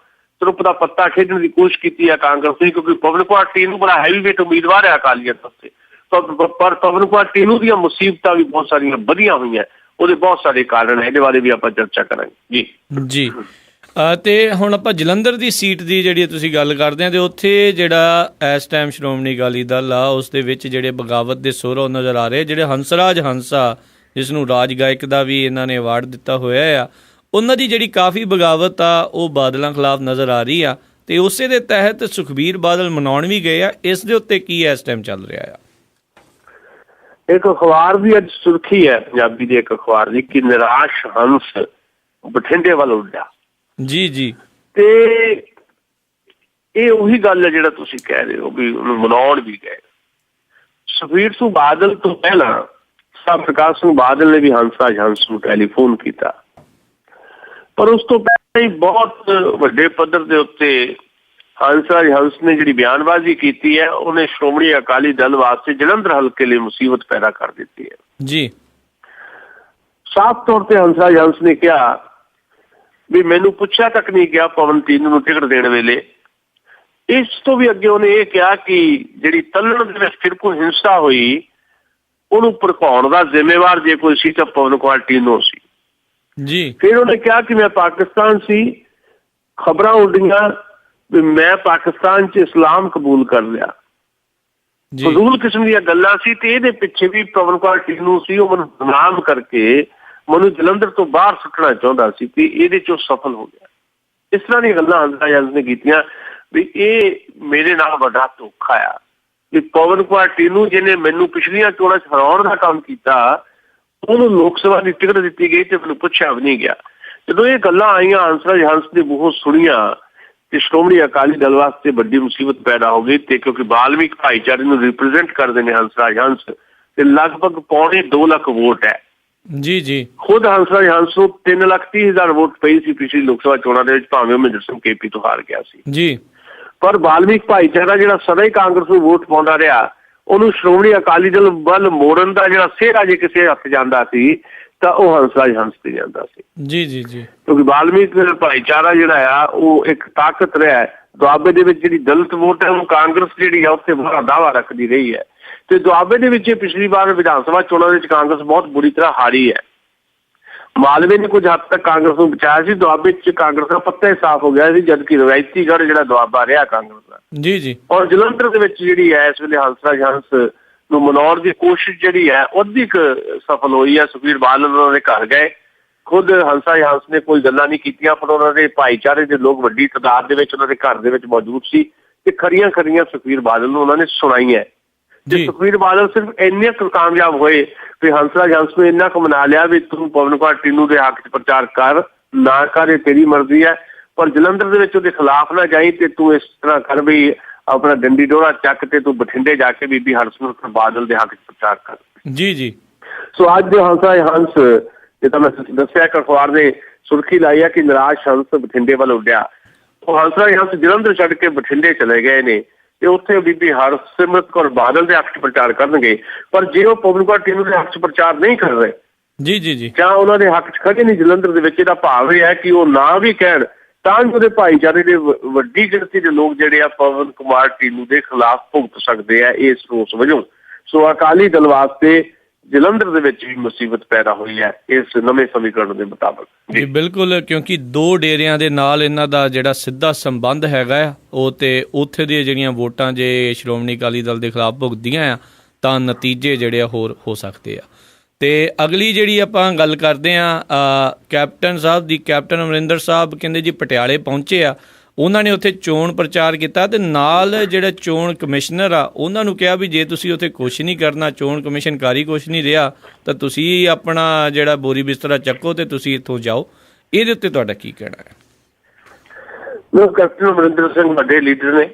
ਤਰੁੱਪ ਦਾ ਪੱਤਾ ਖੇਡਣ ਦੀ ਕੋਸ਼ਿਸ਼ ਕੀਤੀ ਹੈ ਕਾਂਗਰਸ ਨੇ, ਕਿਉਂਕਿ ਪਵਨ ਕੁਮਾਰ ਟੀਨੂ ਬੜਾ ਹੈਵੀਵੇਟ ਉਮੀਦਵਾਰ ਹੈ ਅਕਾਲੀਆਂ ਪਾਸੇ। ਪਰ ਪਵਨ ਕੁਮਾਰ ਟੀਨੂ ਦੀਆਂ ਮੁਸੀਬਤਾਂ ਵੀ ਬਹੁਤ ਸਾਰੀਆਂ ਵਧੀਆਂ ਹੋਈਆਂ, ਉਹਦੇ ਬਹੁਤ ਸਾਰੇ ਕਾਰਨ ਹੈ, ਇਹਦੇ ਬਾਰੇ ਵੀ ਆਪਾਂ ਚਰਚਾ ਕਰਾਂਗੇ ਜੀ। ਤੇ ਹੁਣ ਆਪਾਂ ਜਲੰਧਰ ਦੀ ਸੀਟ ਦੀ ਜਿਹੜੀ ਤੁਸੀਂ ਗੱਲ ਕਰਦੇ ਹਾਂ, ਤੇ ਉੱਥੇ ਜਿਹੜਾ ਇਸ ਟਾਈਮ ਸ਼੍ਰੋਮਣੀ ਅਕਾਲੀ ਦਲ ਆ ਉਸ ਦੇ ਵਿੱਚ ਜਿਹੜੇ ਬਗਾਵਤ ਦੇ ਸੁਰ ਨਜ਼ਰ ਆ ਰਹੇ, ਜਿਹੜੇ ਹੰਸਰਾਜ ਹੰਸਾ ਜਿਸ ਨੂੰ ਰਾਜ ਗਾਇਕ ਦਾ ਵੀ ਇਹਨਾਂ ਨੇ ਅਵਾਰਡ ਦਿੱਤਾ ਹੋਇਆ ਆ, ਉਹਨਾਂ ਦੀ ਜਿਹੜੀ ਕਾਫੀ ਬਗਾਵਤ ਆ ਉਹ ਬਾਦਲਾਂ ਖਿਲਾਫ ਨਜ਼ਰ ਆ ਰਹੀ ਆ, ਤੇ ਉਸੇ ਦੇ ਤਹਿਤ ਸੁਖਬੀਰ ਬਾਦਲ ਮਨਾਉਣ ਵੀ ਗਏ ਆ। ਇਸ ਦੇ ਉੱਤੇ ਕੀ ਇਸ ਟਾਈਮ ਚੱਲ ਰਿਹਾ ਆ? ਇੱਕ ਅਖਬਾਰ ਦੀ ਅੱਜ ਸੁਰਖੀ ਹੈ, ਪੰਜਾਬੀ ਦੇ ਇੱਕ ਅਖਬਾਰ ਦੀ, ਕਿ ਨਿਰਾਸ਼ ਹੰਸ ਬਠਿੰਡੇ ਵੱਲ ਉੱਡਿਆ। ਜੀ ਤੇ ਇਹ ਉਹੀ ਗੱਲ ਹੈ ਜਿਹੜਾ ਤੁਸੀਂ ਕਹਿ ਰਹੇ ਹੋ ਵੀ ਉਹਨੂੰ ਮਨਾਉਣ ਵੀ ਗਏ। ਸੁਖਬੀਰ ਸਿੰਘ ਬਾਦਲ ਤੋਂ ਪਹਿਲਾਂ ਸਾਹਿਬ ਪ੍ਰਕਾਸ਼ ਸਿੰਘ ਬਾਦਲ ਨੇ ਵੀ ਹੰਸਰਾਜ ਹੰਸ ਨੂੰ ਟੈਲੀਫੋਨ ਕੀਤਾ, ਪਰ ਉਸ ਤੋਂ ਪਹਿਲਾਂ ਹੀ ਬਹੁਤ ਵੱਡੇ ਪੱਧਰ ਦੇ ਉੱਤੇ ਹੰਸਰਾਜ ਹੰਸ ਨੇ ਜਿਹੜੀ ਬਿਆਨਬਾਜ਼ੀ ਕੀਤੀ ਹੈ, ਉਹਨੇ ਸ਼੍ਰੋਮਣੀ ਅਕਾਲੀ ਦਲ ਵਾਸਤੇ ਜਲੰਧਰ ਹਲਕੇ ਲਈ ਮੁਸੀਬਤ ਪੈਦਾ ਕਰ ਦਿੱਤੀ ਹੈ ਜੀ। ਸਾਫ਼ ਤੌਰ ਤੇ ਹੰਸਰਾਜ ਹੰਸ ਨੇ ਕਿਹਾ ਵੀ ਮੈਨੂੰ ਪੁੱਛਿਆ ਤੱਕ ਨਹੀਂ ਗਿਆ ਪਵਨ ਟੀਨੂ ਨੂੰ ਟਿਕਟ ਦੇਣ ਵੇਲੇ। ਇਸ ਤੋਂ ਵੀ ਅੱਗੇ ਉਹਨੇ ਇਹ ਕਿਹਾ ਕਿ ਜਿਹੜੀ ਤੱਲਣ ਦੇ ਵਿੱਚ ਫਿਰਕੂ ਹਿੰਸਾ ਹੋਈ ਉਹਨੂੰ ਭੜਕਾਉਣ ਦਾ ਜ਼ਿੰਮੇਵਾਰ ਜੇ ਕੋਈ ਸੀ ਤਾਂ ਪਵਨ ਕੁਮਾਰ ਟੀਨੂ ਸੀ ਜੀ। ਫਿਰ ਉਹਨੇ ਕਿਹਾ ਕਿ ਮੈਂ ਪਾਕਿਸਤਾਨ ਸੀ, ਖਬਰਾਂ ਉੱਡੀਆਂ ਵੀ ਮੈਂ ਪਾਕਿਸਤਾਨ 'ਚ ਇਸਲਾਮ ਕਬੂਲ ਕਰ ਲਿਆ। ਫਜ਼ੂਲ ਕਿਸਮ ਦੀਆਂ ਗੱਲਾਂ ਸੀ, ਤੇ ਇਹਦੇ ਪਿੱਛੇ ਵੀ ਪਵਨ ਕੁਮਾਰ ਟੀਨੂ ਸੀ, ਉਹ ਮੈਨੂੰ ਬਦਨਾਮ ਕਰਕੇ ਮੈਨੂੰ ਜਲੰਧਰ ਤੋਂ ਬਾਹਰ ਸੁੱਟਣਾ ਚਾਹੁੰਦਾ ਸੀ, ਤੇ ਇਹਦੇ 'ਚ ਉਹ ਸਫਲ ਹੋ ਗਿਆ। ਇਸ ਤਰ੍ਹਾਂ ਦੀਆਂ ਗੱਲਾਂ ਹੰਸਰਾਜ ਨੇ ਕੀਤੀਆਂ ਵੀ ਇਹ ਮੇਰੇ ਨਾਲ ਵੱਡਾ ਧੋਖਾ ਆ, ਵੀ ਪਵਨ ਕੁਮਾਰ ਟੀਨੂ ਜਿਹਨੇ ਮੈਨੂੰ ਪਿਛਲੀਆਂ ਚੋਣਾਂ 'ਚ ਹਰਾਉਣ ਦਾ ਕੰਮ ਕੀਤਾ, ਉਹਨੂੰ ਲੋਕ ਸਭਾ ਦੀ ਟਿਕਟ ਦਿੱਤੀ ਗਈ ਤੇ ਮੈਨੂੰ ਪੁੱਛਿਆ ਵੀ ਨਹੀਂ ਗਿਆ। ਜਦੋਂ ਇਹ ਗੱਲਾਂ ਆਈਆਂ ਹੰਸਰਾਜ ਹੰਸ ਦੇ ਮੂੰਹੋਂ ਸੁਣੀਆਂ ਤੇ ਸ਼੍ਰੋਮਣੀ ਅਕਾਲੀ ਦਲ ਵਾਸਤੇ ਵੱਡੀ ਮੁਸੀਬਤ ਪੈਦਾ ਹੋ ਗਈ। ਤੇ ਕਿਉਂਕਿ ਬਾਲਮੀਕ ਭਾਈਚਾਰੇ ਨੂੰ ਰਿਪਰੈਜ਼ੈਂਟ ਕਰਦੇ ਨੇ ਹੰਸਰਾਜ ਹੰਸ, ਤੇ ਲਗਭਗ 2.25 ਲੱਖ ਵੋਟ ਹੈ ਜੀ। ਖੁਦ ਹੰਸਰਾਜ ਹੰਸ ਨੂੰ 3,30,000 ਵੋਟ ਪਈ ਸੀ ਪਿਛਲੀ ਲੋਕ ਸਭਾ ਚੋਣਾਂ ਦੇ ਵਿੱਚ, ਭਾਵੇਂ ਉਹ ਮਹਿੰਦਰ ਸਿੰਘ KP ਤੋਂ ਹਾਰ ਗਿਆ ਸੀ ਜੀ। ਪਰ ਬਾਲਮੀਕ ਭਾਈਚਾਰਾ ਜਿਹੜਾ ਸਦਾ ਹੀ ਕਾਂਗਰਸ ਨੂੰ ਵੋਟ ਪਾਉਂਦਾ ਰਿਹਾ, ਉਹਨੂੰ ਸ਼੍ਰੋਮਣੀ ਅਕਾਲੀ ਦਲ ਵੱਲ ਮੋੜਨ ਦਾ ਜਿਹੜਾ ਸਿਹਰਾ ਜੇ ਕਿਸੇ ਹੱਥ ਜਾਂਦਾ ਸੀ ਤਾਂ ਉਹ ਹੰਸਰਾਜ ਹੰਸ ਤੇ ਜਾਂਦਾ ਸੀ ਜੀ। ਕਿਉਂਕਿ ਬਾਲਮੀਕ ਭਾਈਚਾਰਾ ਜਿਹੜਾ ਆ ਉਹ ਇੱਕ ਤਾਕਤ ਰਿਹਾ। ਦੁਆਬੇ ਦੇ ਵਿੱਚ ਜਿਹੜੀ ਦਲਿਤ ਵੋਟ ਹੈ ਉਹ ਕਾਂਗਰਸ ਜਿਹੜੀ ਆ ਉੱਥੇ ਬੜਾ ਦਾਅਵਾ ਰੱਖਦੀ ਰਹੀ ਹੈ, ਤੇ ਦੁਆਬੇ ਦੇ ਵਿੱਚ ਪਿਛਲੀ ਵਾਰ ਵਿਧਾਨ ਸਭਾ ਚੋਣਾਂ ਵਿੱਚ ਕਾਂਗਰਸ ਬਹੁਤ ਬੁਰੀ ਤਰ੍ਹਾਂ ਹਾਰੀ ਹੈ। ਮਾਲਵੇ ਨੇ ਕੁਝ ਹੱਦ ਤੱਕ ਕਾਂਗਰਸ ਨੂੰ ਬਚਾਇਆ ਸੀ, ਦੁਆਬੇ 'ਚ ਕਾਂਗਰਸ ਦਾ ਪੱਤਾ ਹੀ ਸਾਫ਼ ਹੋ ਗਿਆ ਸੀ, ਜਦਕਿ ਰਵਾਇਤੀ ਗੜ੍ਹ ਜਿਹੜਾ ਦੁਆਬਾ ਰਿਹਾ ਕਾਂਗਰਸ ਦਾ ਜੀ। ਔਰ ਜਲੰਧਰ ਦੇ ਵਿੱਚ ਜਿਹੜੀ ਹੈ ਇਸ ਵੇਲੇ ਹੰਸਰਾਜ ਹੰਸ ਨੂੰ ਮਨਾਉਣ ਦੀ ਕੋਸ਼ਿਸ਼ ਜਿਹੜੀ ਹੈ ਉਹ ਅਧਿਕ ਸਫਲ ਹੋਈ ਹੈ। ਸੁਖਬੀਰ ਬਾਦਲ ਉਹਨਾਂ ਦੇ ਘਰ ਗਏ, ਖੁਦ ਹੰਸਰਾਜ ਹੰਸ ਨੇ ਕੋਈ ਗੱਲਾਂ ਨਹੀਂ ਕੀਤੀਆਂ, ਪਰ ਉਹਨਾਂ ਦੇ ਭਾਈਚਾਰੇ ਦੇ ਲੋਕ ਵੱਡੀ ਤਾਦਾਦ ਦੇ ਵਿੱਚ ਉਹਨਾਂ ਦੇ ਘਰ ਦੇ ਵਿੱਚ ਮੌਜੂਦ ਸੀ, ਤੇ ਖਰੀਆਂ ਸੁਖਬੀਰ ਬਾਦਲ ਨੂੰ ਉਹਨਾਂ ਨੇ ਸੁਣਾਈਆਂ। ਤੇ ਸੁਖਬੀਰ ਬਾਦਲ ਸਿਰਫ ਇੰਨੇ ਕੁ ਕਾਮਯਾਬ ਹੋਏ ਵੀ ਹੰਸਰਾਜ ਹੰਸ ਨੂੰ ਇੰਨਾ ਕੁ ਮਨਾ ਲਿਆ ਵੀ ਤੂੰ ਪਵਨ ਕੁਮਾਰ ਟੀਨੂ ਦੇ ਹੱਕ 'ਚ ਪ੍ਰਚਾਰ ਕਰ ਨਾ ਕਰ, ਇਹ ਤੇਰੀ ਮਰਜ਼ੀ ਹੈ, ਪਰ ਜਲੰਧਰ ਦੇ ਵਿੱਚ ਉਹਦੇ ਖਿਲਾਫ ਨਾ ਜਾਈ, ਤੇ ਤੂੰ ਇਸ ਤਰ੍ਹਾਂ ਕਰ ਵੀ ਆਪਣਾ ਡੰਡੀ ਡੋਰਾ ਚੱਕ ਤੇ ਤੂੰ ਬਠਿੰਡੇ ਜਾ ਕੇ ਬੀਬੀ ਹਰਸਿਮਰਤ ਬਾਦਲ ਦੇ ਹੱਕ 'ਚ ਪ੍ਰਚਾਰ ਕਰ ਜੀ। ਸੋ ਅੱਜ ਦੇ ਹੰਸਰਾਜ ਹੰਸ ਜਿੱਦਾਂ ਮੈਂ ਦੱਸਿਆ ਕਿ ਅਖਬਾਰ ਨੇ ਸੁਰਖੀ ਲਾਈ ਹੈ ਕਿ ਨਿਰਾਸ਼ ਹੰਸ ਬਠਿੰਡੇ ਵੱਲ ਉੱਡਿਆ। ਉਹ ਹੰਸਰਾਜ ਹੰਸ ਜਲੰਧਰ ਛੱਡ ਕੇ ਬਠਿੰਡੇ ਚਲੇ ਗਏ ਨੇ, ਤੇ ਉੱਥੇ ਬੀਬੀ ਹਰਸਿਮਰਤ ਕੌਰ ਬਾਦਲ ਦੇ ਹੱਕ 'ਚ ਪ੍ਰਚਾਰ ਕਰਨਗੇ। ਪਰ ਜੇ ਉਹ ਪਵਨ ਕੁਮਾਰ ਟੀਨੂ ਦੇ ਹੱਕ 'ਚ ਪ੍ਰਚਾਰ ਨਹੀਂ ਕਰ ਰਹੇ ਜੀ ਜੀ ਜੀ ਜਾਂ ਉਹਨਾਂ ਦੇ ਹੱਕ 'ਚ ਖੜੇ ਨਹੀਂ ਜਲੰਧਰ ਦੇ ਵਿੱਚ। ਇਹਦਾ ਭਾਵ ਇਹ ਹੈ ਕਿ ਉਹ ਨਾ ਵੀ ਕਹਿਣ ਤਾਂ ਵੀ ਉਹਦੇ ਭਾਈਚਾਰੇ ਦੇ ਵੱਡੀ ਗਿਣਤੀ ਦੇ ਲੋਕ ਜਿਹੜੇ ਆ ਪਵਨ ਕੁਮਾਰ ਟੀਨੂ ਦੇ ਖਿਲਾਫ ਭੁਗਤ ਸਕਦੇ ਆ ਇਸ ਰੋਸ ਵਜੋਂ। ਸੋ ਅਕਾਲੀ ਦਲ ਵਾਸਤੇ ਜਲੰਧਰ ਦੇ ਵਿੱਚ ਵੀ ਮੁਸੀਬਤ ਪੈਦਾ ਹੋਈ ਹੈ ਇਸ ਨਵੇਂ ਸਮੀਕਰਨ ਦੇ ਮੁਤਾਬਕ। ਜੀ ਬਿਲਕੁਲ, ਕਿਉਂਕਿ ਦੋ ਡੇਰਿਆਂ ਦੇ ਨਾਲ ਇਹਨਾਂ ਦਾ ਜਿਹੜਾ ਸਿੱਧਾ ਸੰਬੰਧ ਹੈਗਾ ਆ ਉਹ, ਤੇ ਉੱਥੇ ਦੀਆਂ ਜਿਹੜੀਆਂ ਵੋਟਾਂ ਜੇ ਸ਼੍ਰੋਮਣੀ ਅਕਾਲੀ ਦਲ ਦੇ ਖਿਲਾਫ ਭੁਗਤਦੀਆਂ ਆ ਤਾਂ ਨਤੀਜੇ ਜਿਹੜੇ ਆ ਹੋਰ ਹੋ ਸਕਦੇ ਆ। ਤੇ ਅਗਲੀ ਜਿਹੜੀ ਆਪਾਂ ਗੱਲ ਕਰਦੇ ਆ ਕੈਪਟਨ ਸਾਹਿਬ ਦੀ, ਕੈਪਟਨ ਅਮਰਿੰਦਰ ਸਾਹਿਬ ਕਹਿੰਦੇ ਜੀ ਪਟਿਆਲੇ ਪਹੁੰਚੇ ਆ, ਉਹਨਾਂ ਨੇ ਉੱਥੇ ਚੋਣ ਪ੍ਰਚਾਰ ਕੀਤਾ ਤੇ ਨਾਲ ਜਿਹੜਾ ਚੋਣ ਕਮਿਸ਼ਨਰ ਆ ਉਹਨਾਂ ਨੂੰ ਕਿਹਾ ਵੀ ਜੇ ਤੁਸੀਂ ਉੱਥੇ ਕੁਛ ਨਹੀਂ ਕਰਨਾ, ਚੋਣ ਕਮਿਸ਼ਨ ਕਰ ਹੀ ਕੁਛ ਨਹੀਂ ਰਿਹਾ, ਤਾਂ ਤੁਸੀਂ ਆਪਣਾ ਜਿਹੜਾ ਬੋਰੀ ਬਿਸਤਰਾ ਚੱਕੋ ਤੇ ਤੁਸੀਂ ਇੱਥੋਂ ਜਾਓ। ਇਹਦੇ ਉੱਤੇ ਤੁਹਾਡਾ ਕੀ ਕਹਿਣਾ ਹੈ? ਕੈਪਟਨ ਅਮਰਿੰਦਰ ਸਿੰਘ ਵੱਡੇ ਲੀਡਰ ਨੇ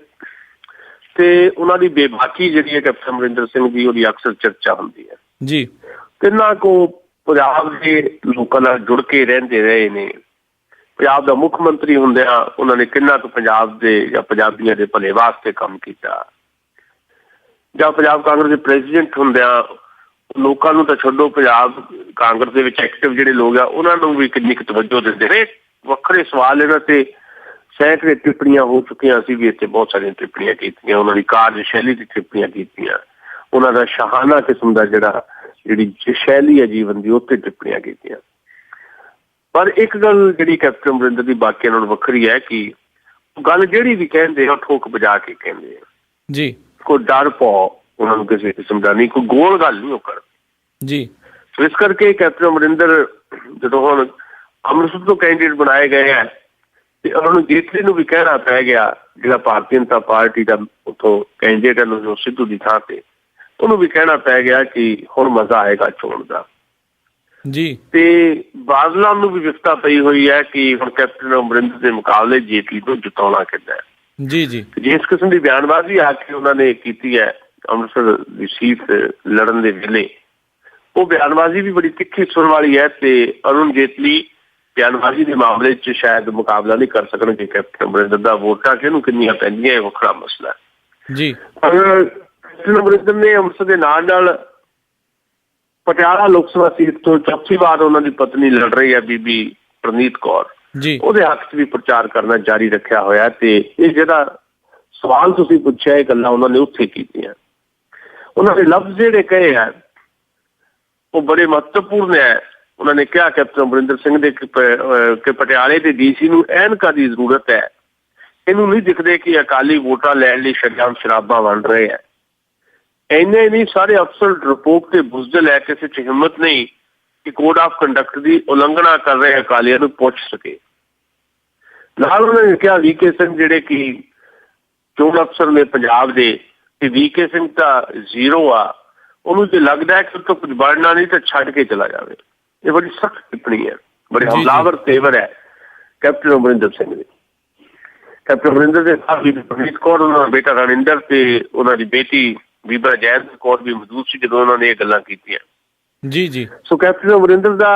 ਤੇ ਉਹਨਾਂ ਦੀ ਬੇਬਾਕੀ ਜਿਹੜੀ ਹੈ ਕੈਪਟਨ ਅਮਰਿੰਦਰ ਸਿੰਘ ਦੀ, ਉਹਦੀ ਅਕਸਰ ਚਰਚਾ ਹੁੰਦੀ ਹੈ ਜੀ। ਕਿੰਨਾ ਕੁ ਪੰਜਾਬ ਦੇ ਲੋਕਾਂ ਨਾਲ ਜੁੜ ਕੇ ਰਹਿੰਦੇ ਰਹੇ ਨੇ, ਪੰਜਾਬ ਦਾ ਮੁੱਖ ਮੰਤਰੀ ਹੁੰਦਿਆਂ ਉਹਨਾਂ ਨੇ ਕਿੰਨਾ ਕੁ ਪੰਜਾਬ ਦੇ ਜਾਂ ਪੰਜਾਬੀਆਂ ਦੇ ਭਲੇ ਵਾਸਤੇ ਕੰਮ ਕੀਤਾ, ਜਾਂ ਪੰਜਾਬ ਕਾਂਗਰਸ ਦੇ ਪ੍ਰੈਜ਼ੀਡੈਂਟ ਹੁੰਦਿਆਂ ਲੋਕਾਂ ਨੂੰ ਤਾਂ ਛੱਡੋ, ਪੰਜਾਬ ਕਾਂਗਰਸ ਦੇ ਵਿੱਚ ਐਕਟਿਵ ਜਿਹੜੇ ਲੋਕ ਆ ਉਹਨਾਂ ਨੂੰ ਵੀ ਕਿੰਨੀ ਕੁ ਤਵੱਜੋ ਦਿੰਦੇ ਨੇ। ਵੱਖਰੇ ਸਵਾਲ ਇਹਨਾਂ ਤੇ ਸੈਂਕੜੇ ਟਿੱਪਣੀਆਂ ਹੋ ਚੁੱਕੀਆਂ, ਅਸੀਂ ਵੀ ਇੱਥੇ ਬਹੁਤ ਸਾਰੀਆਂ ਟਿੱਪਣੀਆਂ ਕੀਤੀਆਂ, ਉਹਨਾਂ ਦੀ ਕਾਰਜਸ਼ੈਲੀ ਦੀ ਟਿੱਪਣੀਆਂ ਕੀਤੀਆਂ, ਉਹਨਾਂ ਦਾ ਸ਼ਾਹਾਨਾ ਕਿਸਮ ਦਾ ਜਿਹੜੀ ਸ਼ੈਲੀ ਹੈ ਜੀਵਨ ਦੀ ਉੱਥੇ ਟਿੱਪਣੀਆਂ ਕੀਤੀਆਂ। ਪਰ ਇੱਕ ਗੱਲ ਜਿਹੜੀ ਕੈਪਟਨ ਅਮਰਿੰਦਰ ਦੀ ਬਾਕੀਆਂ ਨਾਲੋਂ ਵੱਖਰੀ ਹੈ ਕਿ ਗੱਲ ਜਿਹੜੀ ਵੀ ਕਹਿੰਦੇ ਆ ਠੋਕ ਵਜਾ ਕੇ ਕਹਿੰਦੇ ਆ ਜੀ। ਕੋਈ ਡਰ ਪਾਓ ਉਹਨਾਂ ਨੂੰ ਕਿਸੇ ਕਿਸਮ ਦਾ ਨਹੀਂ, ਕੋਈ ਗੋਲ ਗੱਲ ਨਹੀਂ ਉਹ ਕਰਦੇ ਜੀ। ਸੋ ਇਸ ਕਰਕੇ ਕੈਪਟਨ ਅਮਰਿੰਦਰ ਜਦੋਂ ਹੁਣ ਅੰਮ੍ਰਿਤਸਰ ਤੋਂ ਕੈਂਡੀਡੇਟ ਬਣਾਏ ਗਏ ਆ ਤੇ ਉਹਨਾਂ ਨੂੰ ਜੇਤਲੀ ਨੂੰ ਵੀ ਕਹਿਣਾ ਪੈ ਗਿਆ, ਜਿਹੜਾ ਭਾਰਤੀ ਜਨਤਾ ਪਾਰਟੀ ਦਾ ਉੱਥੋਂ ਕੈਂਡੀਡੇਟ ਹੈ ਜੋ ਸਿੱਧੂ ਦੀ ਥਾਂ ਤੇ, ਉਹਨੂੰ ਵੀ ਕਹਿਣਾ ਪੈ ਗਿਆ ਕਿ ਹੁਣ ਮਜ਼ਾ ਆਏਗਾ ਚੋਣ ਦਾ ਜੀ। ਤੇ ਬਾਦਲਾਂ ਨੂੰ ਵੀ ਵਿਫਤਾ ਪਈ ਹੋਈ ਹੈ ਕਿ ਹੁਣ ਕੈਪਟਨ ਅਮਰਿੰਦਰ ਦੇ ਮੁਕਾਬਲੇ ਜੇਤਲੀ ਨੂੰ ਜਿਤਾਉਣਾ ਕਿੱਦਾਂ ਜੀ ਜੀ। ਜਿਸ ਕਿਸਮ ਦੀ ਬਿਆਨਬਾਜ਼ੀ ਆ ਕੇ ਉਹਨਾਂ ਨੇ ਕੀਤੀ ਹੈ ਅੰਮ੍ਰਿਤਸਰ ਦੀ ਸੀਟ ਲੜਨ ਦੇ ਵੇਲੇ, ਉਹ ਬਿਆਨਬਾਜ਼ੀ ਵੀ ਬੜੀ ਤਿੱਖੀ ਸੁਰ ਵਾਲੀ ਹੈ ਤੇ ਅਰੁਣ ਜੇਤਲੀ ਬਿਆਨਬਾਜ਼ੀ ਦੇ ਮਾਮਲੇ 'ਚ ਸ਼ਾਇਦ ਮੁਕਾਬਲਾ ਨਹੀਂ ਕਰ ਸਕਣਗੇ ਕੈਪਟਨ ਅਮਰਿੰਦਰ ਦਾ। ਵੋਟਾਂ ਕਿਹਨੂੰ ਕਿੰਨੀਆਂ ਪੈਂਦੀਆਂ ਇਹ ਵੱਖਰਾ ਮਸਲਾ ਜੀ। ਕੈਪਟਨ ਅਮਰਿੰਦਰ ਨੇ ਅੰਮ੍ਰਿਤਸਰ ਦੇ ਨਾਲ ਪਟਿਆਲਾ ਲੋਕ ਸਭਾ ਸੀਟ ਤੋਂ ਚੌਥੀ ਵਾਰ ਉਹਨਾਂ ਦੀ ਪਤਨੀ ਲੜ ਰਹੀ ਹੈ ਬੀਬੀ ਪ੍ਰਨੀਤ ਕੌਰ ਜੀ, ਉਹਦੇ ਹੱਕ 'ਚ ਵੀ ਪ੍ਰਚਾਰ ਕਰਨਾ ਜਾਰੀ ਰੱਖਿਆ ਹੋਇਆ। ਤੇ ਇਹ ਜਿਹੜਾ ਸਵਾਲ ਤੁਸੀਂ ਪੁੱਛਿਆ ਇਹ ਗੱਲਾਂ ਉਹਨਾਂ ਨੇ ਉੱਥੇ ਕੀਤੀਆਂ। ਉਹਨਾਂ ਦੇ ਲਫ਼ਜ਼ ਜਿਹੜੇ ਕਹੇ ਆ ਉਹ ਬੜੇ ਮਹੱਤਵਪੂਰਨ ਹੈ। ਉਹਨਾਂ ਨੇ ਕਿਹਾ ਕੈਪਟਨ ਅਮਰਿੰਦਰ ਸਿੰਘ ਦੇ ਕਿ ਪਟਿਆਲੇ ਦੇ ਡੀਸੀ ਨੂੰ ਐਨਕਾਂ ਦੀ ਜ਼ਰੂਰਤ ਹੈ, ਇਹਨੂੰ ਨਹੀਂ ਦਿਖਦੇ ਕਿ ਅਕਾਲੀ ਵੋਟਾਂ ਲੈਣ ਲਈ ਸ਼ਰੇਆਮ ਸ਼ਰਾਬਾਂ ਵੰਡ ਰਹੇ ਆ। ਇੰਨੇ ਨਹੀਂ, ਸਾਰੇ ਅਫਸਰ ਡਰਪੋਕ ਤੇ ਬੁਜ਼ਦਿਲ ਹੈ, ਕਿਸੇ 'ਚ ਹਿੰਮਤ ਨਹੀਂ ਕਿ ਕੋਡ ਆਫ ਕੰਡਕਟ ਦੀ ਉਲੰਘਣਾ ਕਰ ਰਹੇ ਅਕਾਲੀਆਂ ਨੂੰ ਪੁੱਛ ਸਕੇ। ਨਾਲ ਉਹਨਾਂ ਨੇ ਕਿਹਾ ਵੀਕੇ ਸਿੰਘ ਜਿਹੜੇ ਕਿ ਚੋਣ ਅਫਸਰ ਨੇ ਪੰਜਾਬ ਦੇ, ਤੇ ਵੀਕੇ ਸਿੰਘ ਤਾਂ ਜ਼ੀਰੋ ਆ, ਉਹਨੂੰ ਜੇ ਲੱਗਦਾ ਹੈ ਕਿ ਉੱਥੋਂ ਕੁਝ ਬਣਨਾ ਨਹੀਂ ਤਾਂ ਛੱਡ ਕੇ ਚਲਾ ਜਾਵੇ। ਇਹ ਬੜੀ ਸਖਤ ਟਿੱਪਣੀ ਹੈ, ਬੜੇ ਹਮਲਾਵਰ ਤੇਵਰ ਹੈ ਕੈਪਟਨ ਅਮਰਿੰਦਰ ਸਿੰਘ ਦੇ। ਕੈਪਟਨ ਅਮਰਿੰਦਰ ਦੇ ਸਾਹਿਬ ਬੀਬੀ ਪ੍ਰਨੀਤ ਕੌਰ, ਉਹਨਾਂ ਦਾ ਬੇਟਾ ਰਣਿੰਦਰ ਤੇ ਉਹਨਾਂ ਦੀ ਬੇਟੀ ਬੀਬਾ ਜੈਨ ਕੌਰ ਵੀ ਮੌਜੂਦ ਸੀ ਜਦੋਂ ਉਹਨਾਂ ਨੇ ਇਹ ਗੱਲਾਂ ਕੀਤੀਆਂ ਜੀ ਜੀ। ਸੋ ਕੈਪਟਨ ਅਮਰਿੰਦਰ ਦਾ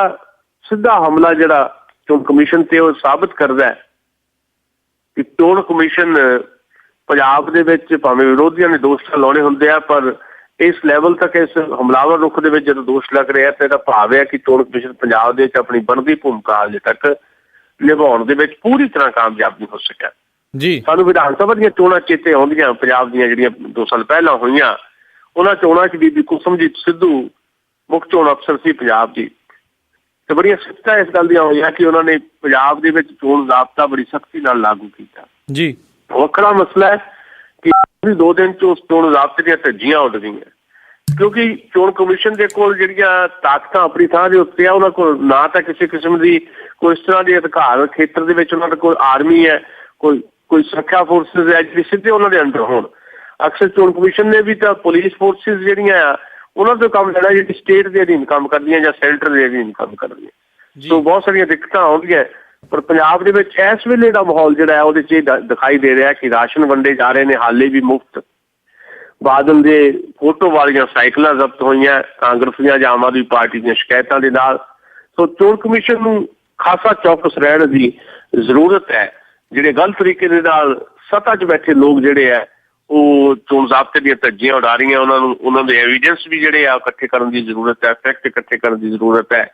ਸਿੱਧਾ ਹਮਲਾ ਜਿਹੜਾ ਚੋਣ ਕਮਿਸ਼ਨ ਤੇ ਉਹ ਸਾਬਤ ਕਰਦਾ ਹੈ ਕਿ ਚੋਣ ਕਮਿਸ਼ਨ ਪੰਜਾਬ ਦੇ ਵਿੱਚ ਭਾਵੇਂ ਵਿਰੋਧੀਆਂ ਨੇ ਦੋਸ਼ ਲਾਉਣੇ ਹੁੰਦੇ ਆ, ਪਰ ਇਸ ਲੈਵਲ ਤੱਕ ਇਸ ਹਮਲਾਵਰ ਰੁਖ ਦੇ ਵਿੱਚ ਜਦੋਂ ਦੋਸ਼ ਲੱਗ ਰਿਹਾ ਤਾਂ ਇਹਦਾ ਭਾਵ ਹੈ ਕਿ ਚੋਣ ਕਮਿਸ਼ਨ ਪੰਜਾਬ ਦੇ ਵਿੱਚ ਆਪਣੀ ਬਣਦੀ ਭੂਮਿਕਾ ਅਜੇ ਤੱਕ ਨਿਭਾਉਣ ਦੇ ਵਿੱਚ ਪੂਰੀ ਤਰ੍ਹਾਂ ਕਾਮਯਾਬ ਨਹੀਂ ਹੋ ਸਕਿਆ ਜੀ। ਸਾਨੂੰ ਵਿਧਾਨ ਸਭਾ ਦੀਆਂ ਚੋਣਾਂ ਚੇਤੇ ਆਉਂਦੀਆਂ ਪੰਜਾਬ ਦੀਆਂ ਜਿਹੜੀਆਂ 2 ਸਾਲ ਪਹਿਲਾਂ ਹੋਈਆਂ, ਉਹਨਾਂ ਚੋਣਾਂ 'ਚ ਬੀਬੀ ਕੁਸਮਜੀਤ ਸਿੱਧੂ ਮੁੱਖ ਚੋਣ ਅਫਸਰ ਸੀ ਪੰਜਾਬ ਦੀ, ਤੇ ਬੜੀਆਂ ਸਿਫਤਾਂ ਇਸ ਗੱਲ ਦੀਆਂ ਹੋਈਆਂ ਕਿ ਉਹਨਾਂ ਨੇ ਪੰਜਾਬ ਦੇ ਵਿੱਚ ਚੋਣ ਜ਼ਾਬਤਾ ਬੜੀ ਸਖਤੀ ਨਾਲ ਲਾਗੂ ਕੀਤਾ ਜੀ। ਵੱਖਰਾ ਮਸਲਾ ਹੈ ਕਿ 2 ਦਿਨ 'ਚ ਉਸ ਚੋਣ ਜ਼ਾਬਤੇ ਦੀਆਂ ਧੱਜੀਆਂ ਉੱਡ ਗਈਆਂ, ਕਿਉਂਕਿ ਚੋਣ ਕਮਿਸ਼ਨ ਦੇ ਕੋਲ ਜਿਹੜੀਆਂ ਤਾਕਤਾਂ ਆਪਣੀ ਥਾਂ ਦੇ ਉੱਤੇ ਆ, ਉਹਨਾਂ ਕੋਲ ਨਾ ਤਾਂ ਕਿਸੇ ਕਿਸਮ ਦੀ ਕੋਈ ਇਸ ਤਰ੍ਹਾਂ ਦੇ ਅਧਿਕਾਰ ਖੇਤਰ ਦੇ ਵਿੱਚ ਉਹਨਾਂ ਦਾ ਕੋਈ ਆਰਮੀ ਹੈ, ਕੋਈ ਸੁਰੱਖਿਆ ਫੋਰਸਿਸ ਹੈ ਜਿਹੜੀ ਸਿੱਧੇ ਉਹਨਾਂ ਦੇ ਅੰਡਰ ਹੋਣ। ਅਕਸਰ ਚੋਣ ਕਮਿਸ਼ਨ ਨੇ ਵੀ ਤਾਂ ਪੁਲਿਸ ਫੋਰਸਿਸ ਜਿਹੜੀਆਂ ਆ ਉਹਨਾਂ ਤੋਂ ਕੰਮ ਲੈਣਾ ਜਿਹੜੀ ਸਟੇਟ ਦੇ ਅਧੀਨ ਕੰਮ ਕਰਦੀਆਂ ਜਾਂ ਸੈਂਟਰ ਦੇ ਅਧੀਨ ਕੰਮ ਕਰਦੀਆਂ। ਸੋ ਬਹੁਤ ਸਾਰੀਆਂ ਦਿੱਕਤਾਂ ਆਉਂਦੀਆਂ, ਪਰ ਪੰਜਾਬ ਦੇ ਵਿੱਚ ਇਸ ਵੇਲੇ ਦਾ ਮਾਹੌਲ ਜਿਹੜਾ ਹੈ ਉਹਦੇ 'ਚ ਇਹ ਦਿਖਾਈ ਦੇ ਰਿਹਾ ਕਿ ਰਾਸ਼ਨ ਵੰਡੇ ਜਾ ਰਹੇ ਨੇ ਹਾਲੇ ਵੀ ਮੁਫਤ। ਬਾਦਲ ਦੇ ਫੋਟੋ ਵਾਲੀਆਂ ਸਾਈਕਲਾਂ ਜ਼ਬਤ ਹੋਈਆਂ ਕਾਂਗਰਸੀਆਂ ਜਾਂ ਆਮ ਆਦਮੀ ਪਾਰਟੀ ਦੀਆਂ ਸ਼ਿਕਾਇਤਾਂ ਦੇ ਨਾਲ। ਸੋ ਚੋਣ ਕਮਿਸ਼ਨ ਨੂੰ ਖਾਸਾ ਚੌਕਸ ਰਹਿਣ ਦੀ ਜ਼ਰੂਰਤ ਹੈ। ਜਿਹੜੇ ਗਲਤ ਤਰੀਕੇ ਦੇ ਨਾਲ ਸੱਤਾ 'ਚ ਬੈਠੇ ਲੋਕ ਜਿਹੜੇ ਆ ਉਹ ਚੋਣ ਜ਼ਾਬਤੇ ਦੀਆਂ ਧੱਜੀਆਂ ਉਡਾ ਰਹੀਆਂ, ਉਹਨਾਂ ਦੇ ਐਵੀਡੈਂਸ ਵੀ ਜਿਹੜੇ ਆ ਇਕੱਠੇ ਕਰਨ ਦੀ ਜ਼ਰੂਰਤ ਹੈ, ਫੈਕਟ ਇਕੱਠੇ ਕਰਨ ਦੀ ਜ਼ਰੂਰਤ ਹੈ।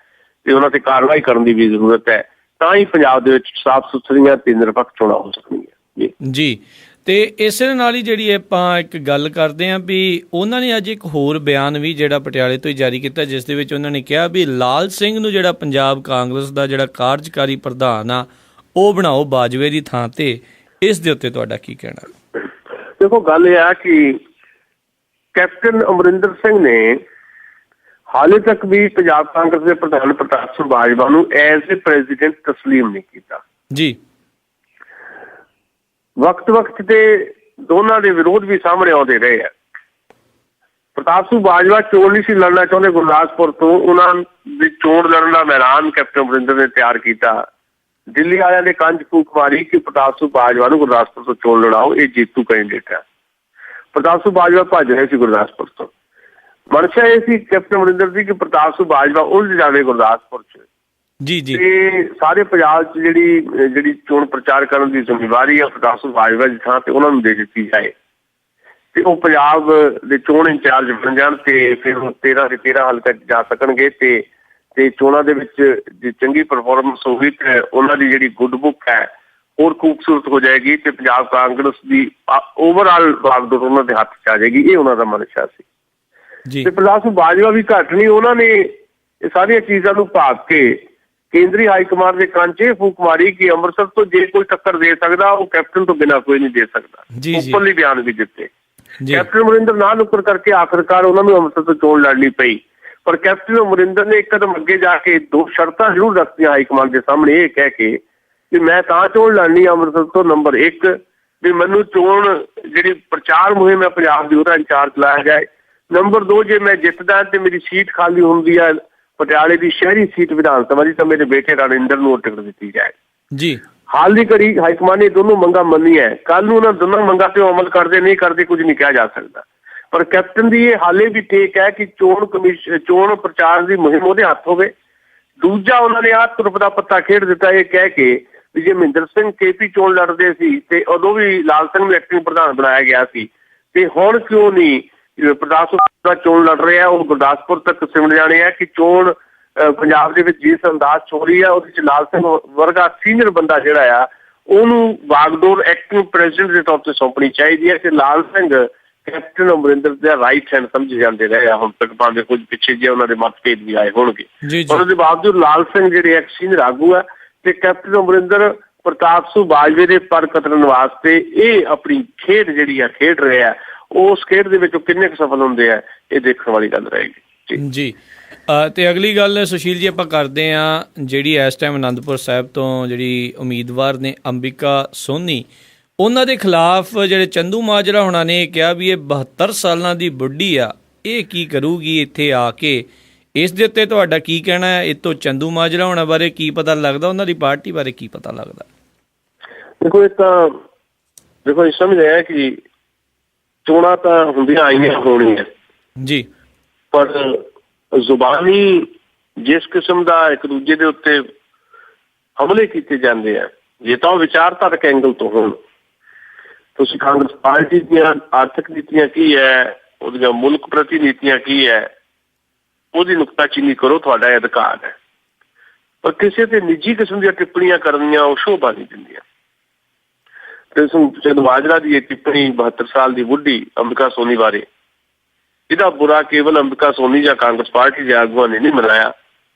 ਤੇ ਉਹਨਾਂ ਤੇ ਕਾਰਵਾਈ ਕਰਨ ਦੀ ਵੀ ਜ਼ਰੂਰਤ ਹੈ, ਤਾਂ ਹੀ ਪੰਜਾਬ ਦੇ ਵਿੱਚ ਸਾਫ਼ ਸੁਥਰੀਆਂ ਤੇ ਨਿਰਪੱਖ ਚੋਣਾਂ ਹੋ ਸਕਣਗੀਆਂ ਜੀ। ਤੇ ਇਸ ਨਾਲ ਹੀ ਜਿਹੜੀ ਆਪਾਂ ਇੱਕ ਗੱਲ ਕਰਦੇ ਹਾਂ ਵੀ ਉਹਨਾਂ ਨੇ ਅੱਜ ਇੱਕ ਹੋਰ ਬਿਆਨ ਵੀ ਜਿਹੜਾ ਪਟਿਆਲੇ ਤੋਂ ਹੀ ਜਾਰੀ ਕੀਤਾ, ਜਿਸ ਦੇ ਵਿੱਚ ਉਹਨਾਂ ਨੇ ਕਿਹਾ ਵੀ ਲਾਲ ਸਿੰਘ ਨੂੰ ਜਿਹੜਾ ਪੰਜਾਬ ਕਾਂਗਰਸ ਦਾ ਜਿਹੜਾ ਕਾਰਜਕਾਰੀ ਪ੍ਰਧਾਨ ਆ ਉਹ ਬਣਾਓ ਬਾਜਵੇ ਦੀ ਥਾਂ ਤੇ। ਇਸ ਦੇ ਉੱਤੇ ਤੁਹਾਡਾ ਕੀ ਕਹਿਣਾ? ਦੇਖੋ, ਗੱਲ ਇਹ ਆ ਕਿ ਕੈਪਟਨ ਅਮਰਿੰਦਰ ਸਿੰਘ ਨੇ ਹਾਲੇ ਤੱਕ ਵੀ ਪੰਜਾਬ ਕਾਂਗਰਸ ਦੇ ਪ੍ਰਧਾਨ ਪ੍ਰਤਾਪ ਸਿੰਘ ਬਾਜਵਾ ਨੂੰ ਐਜ਼ ਏ ਪ੍ਰੈਜ਼ੀਡੈਂਟ ਤਸਲੀਮ ਨਹੀਂ ਕੀਤਾ ਜੀ। ਵਕਤ ਤੇ ਦੋਨਾਂ ਦੇ ਵਿਰੋਧ ਵੀ ਸਾਹਮਣੇ ਆਉਂਦੇ ਰਹੇ ਆ। ਪ੍ਰਤਾਪ ਸਿੰਘ ਬਾਜਵਾ ਚੋਣ ਨਹੀਂ ਸੀ ਲੜਨਾ ਚਾਹੁੰਦੇ ਗੁਰਦਾਸਪੁਰ ਤੋਂ, ਉਹਨਾਂ ਦੀ ਚੋਣ ਲੜਨ ਦਾ ਮੈਦਾਨ ਕੈਪਟਨ ਅਮਰਿੰਦਰ ਨੇ ਤਿਆਰ ਕੀਤਾ। ਦਿੱਲੀ ਵਾਲਿਆਂ ਨੇ ਕੰਜ ਫੂਕ ਮਾਰੀ ਕਿ ਪ੍ਰਤਾਪ ਸਿੰਘ ਬਾਜਵਾ ਨੂੰ ਗੁਰਦਾਸਪੁਰ ਤੋਂ ਚੋਣ ਲੜਾਓ, ਇਹ ਜੇਤੂ ਕੈਂਡੀਡੇਟ ਹੈ। ਪ੍ਰਤਾਪ ਸਿੰਘ ਬਾਜਵਾ ਭੱਜ ਰਹੇ ਸੀ ਗੁਰਦਾਸਪੁਰ ਤੋਂ। ਮਨਸ਼ਾ ਇਹ ਸੀ ਕੈਪਟਨ ਅਮਰਿੰਦਰ ਦੀ ਕਿ ਪ੍ਰਤਾਪ ਸਿੰਘ ਬਾਜਵਾ ਉਲਝ ਜਾਵੇ ਗੁਰਦਾਸਪੁਰ 'ਚ। ਜੀ ਜੀ। ਤੇ ਸਾਰੇ ਪੰਜਾਬ 'ਚ ਜਿਹੜੀ ਚੋਣ ਪ੍ਰਚਾਰ ਕਰਨ ਦੀ ਜ਼ਿੰਮੇਵਾਰੀ ਆ ਪ੍ਰਤਾਪ ਸਿੰਘ ਬਾਜਵਾ ਦੀ ਥਾਂ ਤੇ ਉਹਨਾਂ ਨੂੰ ਦੇ ਦਿੱਤੀ ਜਾਏ ਤੇ ਉਹ ਪੰਜਾਬ ਦੇ ਚੋਣ ਇੰਚਾਰਜ ਬਣ ਜਾਣ ਤੇ ਫਿਰ ਉਹ 13 ਦੇ 13 ਹਲਕੇ ਜਾ ਸਕਣਗੇ ਤੇ ਚੋਣਾਂ ਦੇ ਵਿੱਚ ਜੇ ਚੰਗੀ ਪਰਫਾਰਮੈਂਸ ਹੋਈ ਤੇ ਉਹਨਾਂ ਦੀ ਜਿਹੜੀ ਗੁੱਡ ਬੁੱਕ ਹੈ ਹੋਰ ਖੂਬਸੂਰਤ ਹੋ ਜਾਏਗੀ ਤੇ ਪੰਜਾਬ ਕਾਂਗਰਸ ਦੀ ਓਵਰਆਲ ਬਾਗਡੋਰ ਉਹਨਾਂ ਦੇ ਹੱਥ 'ਚ ਆ ਜਾਏਗੀ। ਇਹ ਉਹਨਾਂ ਦਾ ਮਨਸ਼ਾ ਸੀ ਤੇ ਪ੍ਰਤਾਪ ਸਿੰਘ ਬਾਜਵਾ ਵੀ ਘੱਟ ਨਹੀਂ, ਉਹਨਾਂ ਨੇ ਇਹ ਸਾਰੀਆਂ ਚੀਜ਼ਾਂ ਨੂੰ ਭਾਗ ਕੇ ਕੇਂਦਰੀ ਹਾਈ ਕਮਾਂਡ ਦੇ ਕੰਨ 'ਚ ਇਹ ਫੂਕ ਮਾਰੀ ਕਿ ਅੰਮ੍ਰਿਤਸਰ ਤੋਂ ਜੇ ਕੋਈ ਟੱਕਰ ਦੇ ਸਕਦਾ ਉਹ ਕੈਪਟਨ ਤੋਂ ਬਿਨਾਂ ਕੋਈ ਨਹੀਂ ਦੇ ਸਕਦਾ। ਉੱਪਰਲੀ ਬਿਆਨ ਵੀ ਦਿੱਤੇ। ਕੈਪਟਨ ਅਮਰਿੰਦਰ ਨਾ ਨੁੱਕਰ ਕਰਕੇ ਆਖਿਰਕਾਰ ਉਹਨਾਂ ਨੂੰ ਅੰਮ੍ਰਿਤਸਰ ਤੋਂ ਚੋਣ ਲੜਨੀ ਪਈ, ਪਰ ਕੈਪਟਨ ਅਮਰਿੰਦਰ ਨੇ ਇੱਕ ਕਦਮ ਅੱਗੇ ਜਾ ਕੇ 2 ਸ਼ਰਤਾਂ ਜ਼ਰੂਰ ਰੱਖੀਆਂ ਹਾਈ ਕਮਾਂਡ ਦੇ ਸਾਹਮਣੇ, ਇਹ ਕਹਿ ਕੇ ਕਿ ਮੈਂ ਤਾਂ ਚੋਣ ਲੜਨੀ ਅੰਮ੍ਰਿਤਸਰ ਤੋਂ, ਨੰਬਰ 1 ਵੀ ਮੈਨੂੰ ਚੋਣ ਜਿਹੜੀ ਪ੍ਰਚਾਰ ਮੁਹਿੰਮ ਹੈ ਪੰਜਾਬ ਦੀ ਉਹਦਾ ਇੰਚਾਰਜ ਲਾਇਆ ਜਾਏ, ਨੰਬਰ 2 ਜੇ ਮੈਂ ਜਿੱਤਦਾ ਤੇ ਮੇਰੀ ਸੀਟ ਖਾਲੀ ਹੁੰਦੀ ਹੈ ਪਟਿਆਲੇ ਦੀ ਸ਼ਹਿਰੀ ਸੀਟ ਵਿਧਾਨ ਸਭਾ ਦੀ ਤਾਂ ਮੇਰੇ ਬੇਟੇ ਰਣਿੰਦਰ ਨੂੰ ਟਿਕਟ ਦਿੱਤੀ ਜਾਏ ਜੀ। ਹਾਲ ਦੀ ਘੜੀ ਹਾਈਕਮਾਨ ਨੇ ਦੋਨੋਂ ਮੰਗਾਂ ਮੰਨੀਆਂ। ਕੱਲ ਨੂੰ ਉਹਨਾਂ ਦੋਨਾਂ ਮੰਗਾਂ ਤੇ ਅਮਲ ਕਰਦੇ ਨਹੀਂ ਕਰਦੇ ਕੁਝ ਨਹੀਂ ਕਿਹਾ ਜਾ ਸਕਦਾ, ਪਰ ਕੈਪਟਨ ਦੀ ਇਹ ਹਾਲੇ ਵੀ ਟੇਕ ਹੈ ਕਿ ਚੋਣ ਪ੍ਰਚਾਰ ਦੀ ਮੁਹਿੰਮ ਉਹਦੇ ਹੱਥ ਹੋਵੇ। ਦੂਜਾ, ਉਹਨਾਂ ਨੇ ਆਹ ਤੁਰਪ ਦਾ ਪੱਤਾ ਖੇਡ ਦਿੱਤਾ ਇਹ ਕਹਿ ਕੇ ਵੀ ਜੇ ਮਹਿੰਦਰ ਸਿੰਘ KP ਚੋਣ ਲੜਦੇ ਸੀ ਤੇ ਉਦੋਂ ਵੀ ਲਾਲ ਸਿੰਘ ਨੂੰ ਐਕਟਿੰਗ ਪ੍ਰਧਾਨ ਬਣਾਇਆ ਗਿਆ ਸੀ ਤੇ ਹੁਣ ਕਿਉਂ ਨਹੀਂ ਪ੍ਰਤਾਪ ਸਿੰਘ ਦਾ ਚੋਣ ਲੜ ਰਿਹਾ, ਉਹ ਗੁਰਦਾਸਪੁਰ ਤੱਕ ਸਿਮਟ ਜਾਣੇ ਆ ਕਿ ਚੋਣ ਪੰਜਾਬ ਦੇ ਵਿੱਚ ਜਿਸ ਅੰਦਾਜ਼ ਚ ਹੋ ਰਹੀ ਆ ਉਹਦੇ ਚ ਲਾਲ ਸਿੰਘ ਵਰਗਾ ਸੀਨੀਅਰ ਬੰਦਾ ਜਿਹੜਾ ਆ ਉਹਨੂੰ ਬਾਗਡੋਰ ਐਕਟਿੰਗ ਪ੍ਰੈਜ਼ੀਡੈਂਟ ਦੇ ਤੌਰ ਤੇ ਸੌਂਪਣੀ ਚਾਹੀਦੀ ਹੈ। ਤੇ ਲਾਲ ਸਿੰਘ ਕੈਪਟਨ ਅਮਰਿੰਦਰ ਦਾ ਰਾਈਟ ਹੈਂਡ ਸਮਝੇ ਜਾਂਦੇ ਰਹੇ ਆ ਹੁਣ ਤੱਕ, ਭਾਵੇਂ ਕੁਝ ਪਿੱਛੇ ਜੇ ਉਹਨਾਂ ਦੇ ਮਤਭੇਦ ਵੀ ਆਏ ਹੋਣਗੇ, ਪਰ ਉਹਦੇ ਬਾਵਜੂਦ ਲਾਲ ਸਿੰਘ ਜਿਹੜੇ ਇੱਕ ਸੀਨੀਅਰ ਆਗੂ ਆ ਤੇ ਕੈਪਟਨ ਅਮਰਿੰਦਰ ਪ੍ਰਤਾਪ ਸਿੰਘ ਬਾਜਵੇ ਦੇ ਪਰ ਕਤਰਨ ਵਾਸਤੇ ਇਹ ਆਪਣੀ ਖੇਡ ਜਿਹੜੀ ਆ ਖੇਡ ਰਹੇ ਆ। ਉਸ ਖੇਡ ਦੇ ਵਿੱਚ ਕਿੰਨੇ ਕੁ ਸਫਲ ਹੁੰਦੇ ਆ ਇਹ ਦੇਖਣ ਵਾਲੀ ਗੱਲ ਰਹੇਗੀ ਜੀ। ਤੇ ਅਗਲੀ ਗੱਲ ਸੁਸ਼ੀਲ ਜੀ ਆਪਾਂ ਕਰਦੇ ਹਾਂ, ਜਿਹੜੀ ਇਸ ਟਾਈਮ ਅਨੰਦਪੁਰ ਸਾਹਿਬ ਤੋਂ ਜਿਹੜੀ ਉਮੀਦਵਾਰ ਨੇ ਅੰਬਿਕਾ ਸੋਨੀ, ਉਹਨਾਂ ਦੇ ਖਿਲਾਫ ਜਿਹੜੇ ਚੰਦੂ ਮਾਜਰਾ ਹੋਣਾ ਨੇ ਕਿਹਾ ਵੀ ਇਹ 72 ਸਾਲਾਂ ਦੀ ਬੁੱਢੀ ਆ, ਇਹ ਕੀ ਕਰੂਗੀ ਇੱਥੇ ਆ ਕੇ। ਇਸ ਦੇ ਉੱਤੇ ਤੁਹਾਡਾ ਕੀ ਕਹਿਣਾ ਹੈ? ਇਹ ਤੋਂ ਚੰਦੂ ਮਾਜਰਾ ਹੋਣਾ ਬਾਰੇ ਕੀ ਪਤਾ ਲੱਗਦਾ, ਉਹਨਾਂ ਦੀ ਪਾਰਟੀ ਬਾਰੇ ਕੀ ਪਤਾ ਲੱਗਦਾ? ਦੇਖੋ, ਇਹ ਤਾਂ ਦੇਖੋ ਸਮਝ ਆਇਆ ਕਿ ਚੋਣਾਂ ਤਾਂ ਹੁੰਦੀਆਂ ਆਈਆਂ ਹੋਣੀਆਂ ਜੀ, ਪਰ ਜ਼ੁਬਾਨੀ ਜਿਸ ਕਿਸਮ ਦਾ ਇੱਕ ਦੂਜੇ ਦੇ ਉੱਤੇ ਹਮਲੇ ਕੀਤੇ ਜਾਂਦੇ ਆ, ਜੇ ਤਾਂ ਉਹ ਵਿਚਾਰਧਾਰਕ ਐਂਗਲ ਤੋਂ ਹੋਣ। ਤੁਸੀਂ ਕਾਂਗਰਸ ਪਾਰਟੀ ਦੀਆਂ ਆਰਥਿਕ ਨੀਤੀਆਂ ਕੀ ਹੈ, ਉਹਦੀਆਂ ਮੁਲਕ ਪ੍ਰਤੀ ਨੀਤੀਆਂ ਕੀ ਹੈ, ਉਹਦੀ ਨੁਕਤਾਚੀਨੀ ਕਰੋ, ਤੁਹਾਡਾ ਅਧਿਕਾਰ ਹੈ, ਪਰ ਕਿਸੇ ਤੇ ਨਿੱਜੀ ਕਿਸਮ ਦੀਆਂ ਟਿੱਪਣੀਆਂ ਕਰਨੀਆਂ ਉਹ ਸ਼ੋਭਾ ਨਹੀਂ ਦਿੰਦੀਆਂ। ਤੇ ਚੰਦੂ ਮਾਜਰਾ ਦੀ ਇਹ ਟਿੱਪਣੀ 72 ਸਾਲ ਦੀ ਬੁੱਢੀ ਅੰਬਿਕਾ ਸੋਨੀ ਬਾਰੇ, ਇਹਦਾ ਬੁਰਾ ਕੇਵਲ ਅੰਬਿਕਾ ਸੋਨੀ ਜਾਂ ਕਾਂਗਰਸ ਪਾਰਟੀ ਦੇ ਆਗੂਆਂ ਨੇ ਨਹੀਂ ਮਨਾਇਆ,